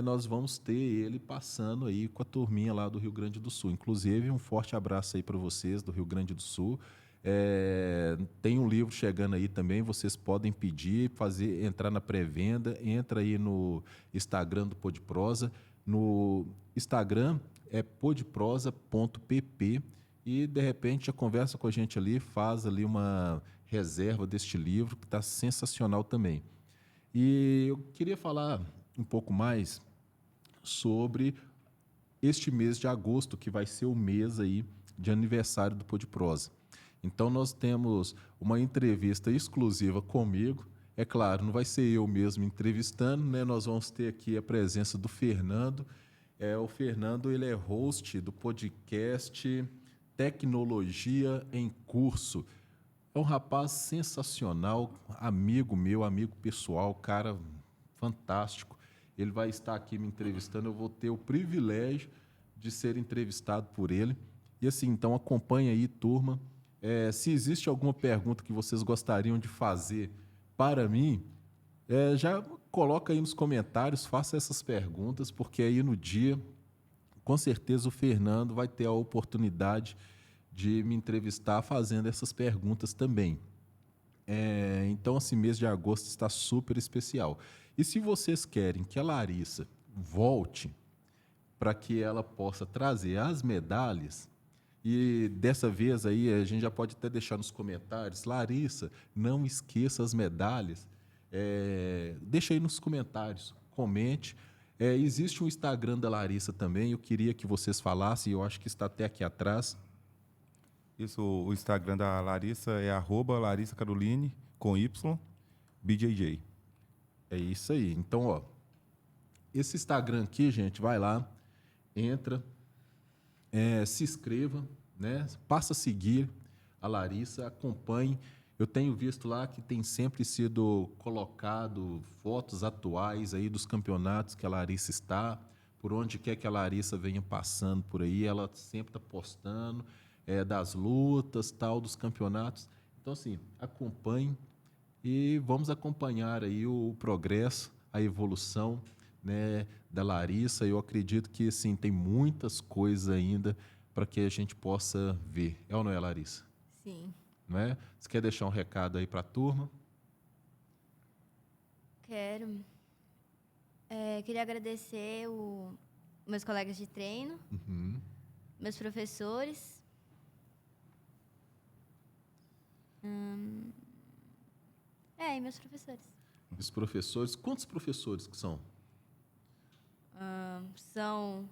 Speaker 2: nós vamos ter ele passando aí com a turminha lá do Rio Grande do Sul. Inclusive, um forte abraço aí para vocês do Rio Grande do Sul. Tem um livro chegando aí também, vocês podem pedir, entrar na pré-venda, entra aí no Instagram do Podprosa. No Instagram é podprosa.pp e, de repente, já conversa com a gente ali, faz ali uma reserva deste livro, que está sensacional também. E eu queria falar um pouco mais sobre este mês de agosto, que vai ser o mês aí de aniversário do Podprosa. Então, nós temos uma entrevista exclusiva comigo. É claro, não vai ser eu mesmo entrevistando, né? Nós vamos ter aqui a presença do Fernando. O Fernando, ele é host do podcast Tecnologia em Curso. É um rapaz sensacional, amigo meu, amigo pessoal, cara fantástico. ele vai estar aqui me entrevistando, eu vou ter o privilégio de ser entrevistado por ele. E assim, então acompanha aí, turma. Se existe alguma pergunta que vocês gostariam de fazer para mim, já coloca aí nos comentários, faça essas perguntas, porque aí no dia, com certeza o Fernando vai ter a oportunidade de me entrevistar fazendo essas perguntas também. Então, esse mês de agosto está super especial. E se vocês querem que a Larissa volte para que ela possa trazer as medalhas, e dessa vez aí a gente já pode até deixar nos comentários, Larissa, não esqueça as medalhas. Deixa aí nos comentários, comente. Existe um Instagram da Larissa também, eu queria que vocês falassem, eu acho que está até aqui atrás.
Speaker 1: Isso, o Instagram da Larissa é @LarissaCaroline, com Y, BJJ.
Speaker 2: É isso aí. Então, ó, esse Instagram aqui, gente, vai lá, entra, se inscreva, né? Passa a seguir a Larissa, acompanhe. Eu tenho visto lá que tem sempre sido colocado fotos atuais aí dos campeonatos que a Larissa está, por onde quer que a Larissa venha passando por aí, ela sempre está postando, das lutas, tal, dos campeonatos. Então, assim, acompanhe e vamos acompanhar aí o progresso, a evolução, né, da Larissa. Eu acredito que, assim, tem muitas coisas ainda para que a gente possa ver. É ou não é, Larissa?
Speaker 3: Sim.
Speaker 2: Não é? Você quer deixar um recado aí para a turma?
Speaker 3: Quero. Queria agradecer meus colegas de treino, meus professores. E meus professores.
Speaker 2: Os professores, quantos professores que são?
Speaker 3: São...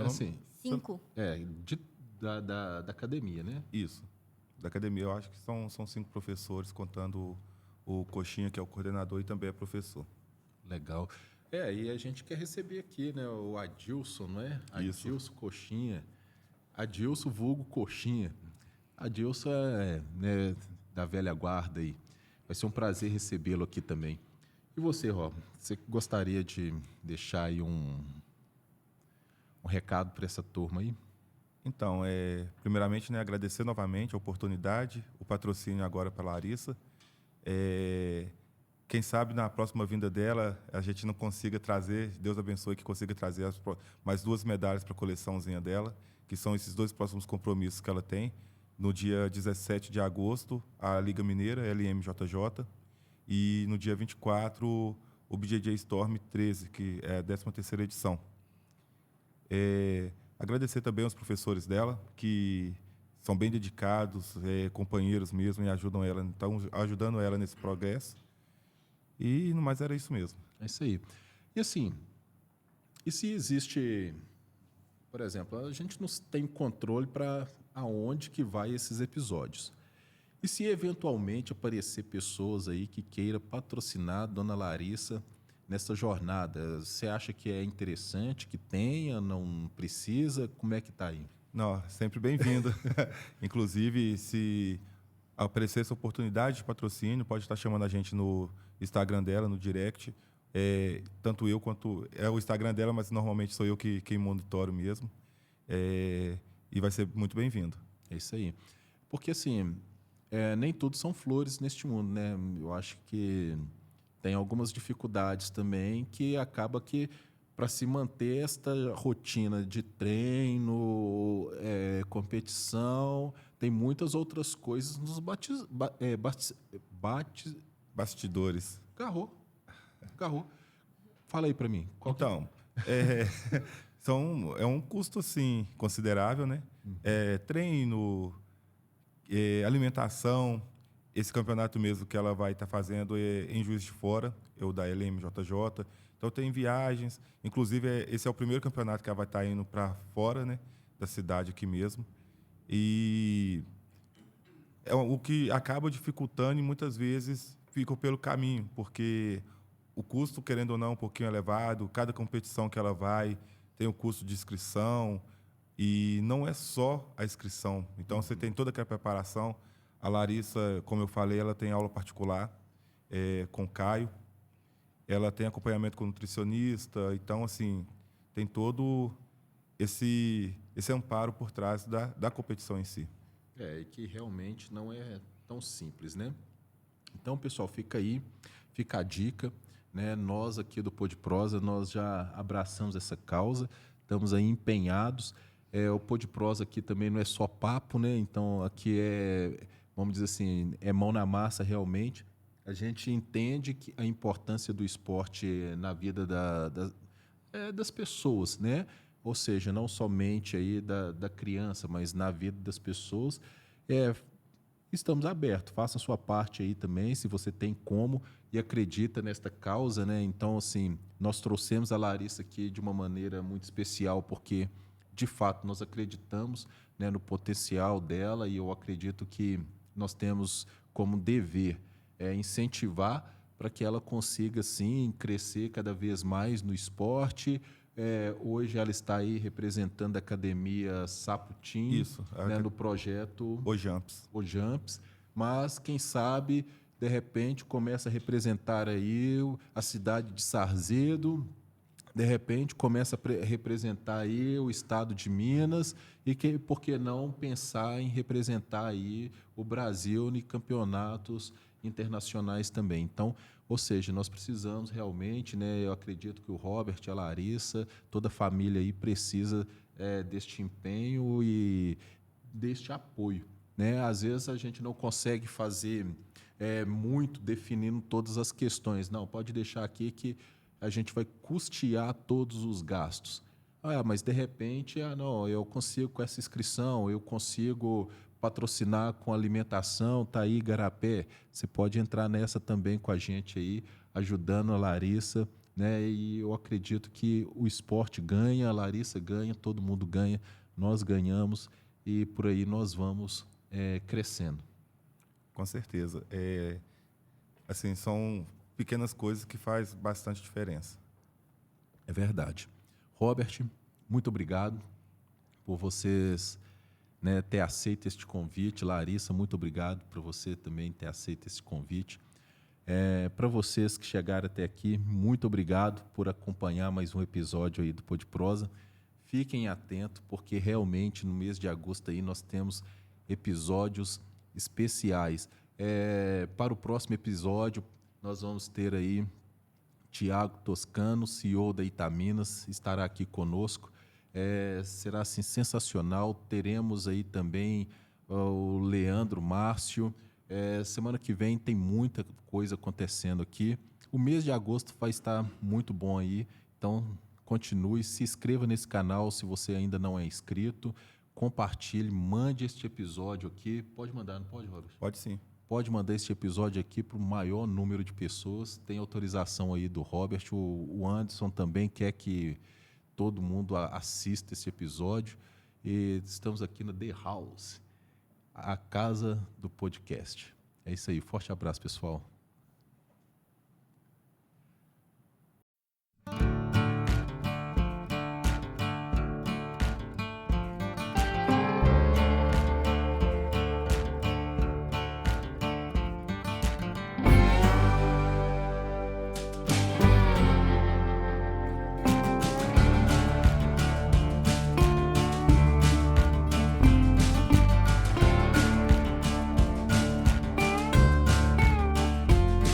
Speaker 2: Assim,
Speaker 3: 5.
Speaker 2: Da academia, né?
Speaker 1: Isso. Da academia, eu acho que são 5 professores, contando o Coxinha, que é o coordenador e também é professor.
Speaker 2: Legal. E a gente quer receber aqui, né, o Adilson, não é?
Speaker 1: Isso.
Speaker 2: Adilson Coxinha. Adilson vulgo Coxinha. Adilson né, da velha guarda aí. Vai ser um prazer recebê-lo aqui também. E você, Rob, você gostaria de deixar aí um recado para essa turma aí?
Speaker 1: Então, primeiramente, né, agradecer novamente a oportunidade, o patrocínio agora para a Larissa. Quem sabe na próxima vinda dela a gente não consiga trazer, Deus abençoe, que consiga trazer mais 2 medalhas para a coleçãozinha dela, que são esses 2 próximos compromissos que ela tem. No dia 17 de agosto, a Liga Mineira, LMJJ, e no dia 24, o BJJ Storm 13, que é a 13ª edição. Agradecer também aos professores dela, que são bem dedicados, companheiros mesmo, e ajudam ela, estão ajudando ela nesse progresso. E no mais era isso mesmo.
Speaker 2: É isso aí. E assim, e se existe, por exemplo, a gente não tem controle para aonde que vai esses episódios. E se eventualmente aparecer pessoas aí que queira patrocinar a Dona Larissa nessa jornada, você acha que é interessante que tenha, não precisa? Como é que está aí?
Speaker 1: Não, sempre bem-vindo. Inclusive, se aparecer essa oportunidade de patrocínio, pode estar chamando a gente no Instagram dela, no direct. Tanto eu quanto... É o Instagram dela, mas normalmente sou eu quem monitoro mesmo. E vai ser muito bem-vindo.
Speaker 2: É isso aí. Porque, assim, nem tudo são flores neste mundo, né? Eu acho que tem algumas dificuldades também que acaba que, para se manter esta rotina de treino, competição, tem muitas outras coisas nos
Speaker 1: Bastidores.
Speaker 2: Garrou. Fala aí para mim.
Speaker 1: Então, é um custo, sim, considerável, né? Treino, alimentação. Esse campeonato mesmo que ela vai estar fazendo em Juiz de Fora, o da LMJJ. Então, tem viagens. Inclusive, esse é o primeiro campeonato que ela vai estar indo para fora, né, da cidade aqui mesmo. E é o que acaba dificultando e muitas vezes fica pelo caminho, porque o custo, querendo ou não, é um pouquinho elevado. Cada competição que ela vai tem o custo de inscrição e não é só a inscrição. Então, você tem toda aquela preparação. A Larissa, como eu falei, ela tem aula particular com o Caio. Ela tem acompanhamento com nutricionista. Então, assim, tem todo esse amparo por trás da competição em si.
Speaker 2: E que realmente não é tão simples, né? Então, pessoal, fica aí, fica a dica, né? Nós aqui do Pod Prosa, nós já abraçamos essa causa, estamos aí empenhados. O Pod Prosa aqui também não é só papo, né? Então, aqui vamos dizer assim, é mão na massa realmente. A gente entende que a importância do esporte na vida das pessoas, né? Ou seja, não somente aí da criança, mas na vida das pessoas. Estamos abertos, faça a sua parte aí também, se você tem como e acredita nesta causa, né? Então, assim, nós trouxemos a Larissa aqui de uma maneira muito especial, porque, de fato, nós acreditamos, né, no potencial dela e eu acredito que nós temos como dever incentivar para que ela consiga, sim, crescer cada vez mais no esporte. Hoje ela está aí representando a Academia Saputim,
Speaker 1: Isso,
Speaker 2: né, no projeto
Speaker 1: o Jumps.
Speaker 2: o Jumps, mas quem sabe, de repente, começa a representar aí a cidade de Sarzedo, de repente começa a representar aí o estado de Minas e por que não pensar em representar aí o Brasil em campeonatos internacionais também. Então, ou seja, nós precisamos realmente, né, eu acredito que o Robert, a Larissa, toda a família aí precisa deste empenho e deste apoio, né? Às vezes a gente não consegue fazer muito definindo todas as questões. Não, pode deixar aqui que a gente vai custear todos os gastos. Mas de repente, não, eu consigo com essa inscrição, eu consigo patrocinar com alimentação, tá aí Igarapé. Você pode entrar nessa também com a gente aí, ajudando a Larissa, né? E eu acredito que o esporte ganha, a Larissa ganha, todo mundo ganha, nós ganhamos e por aí nós vamos crescendo.
Speaker 1: Com certeza. Assim, são pequenas coisas que faz bastante diferença.
Speaker 2: É verdade. Robert, muito obrigado por vocês, né, ter aceito este convite. Larissa, muito obrigado por você também ter aceito esse convite. Para vocês que chegaram até aqui, muito obrigado por acompanhar mais um episódio aí do Pod Prosa. Fiquem atentos, porque realmente no mês de agosto aí nós temos episódios especiais. Para o próximo episódio, nós vamos ter aí Tiago Toscano, CEO da Itaminas, estará aqui conosco. Será assim, sensacional. Teremos aí também o Leandro Márcio. Semana que vem tem muita coisa acontecendo aqui. O mês de agosto vai estar muito bom aí, então continue, se inscreva nesse canal se você ainda não é inscrito, compartilhe, mande este episódio aqui. Pode mandar, não pode, Robert?
Speaker 1: Pode sim.
Speaker 2: Pode mandar este episódio aqui para o maior número de pessoas. Tem autorização aí do Robert. O Anderson também quer que todo mundo assista esse episódio. E estamos aqui na The House, a casa do podcast. É isso aí. Forte abraço, pessoal.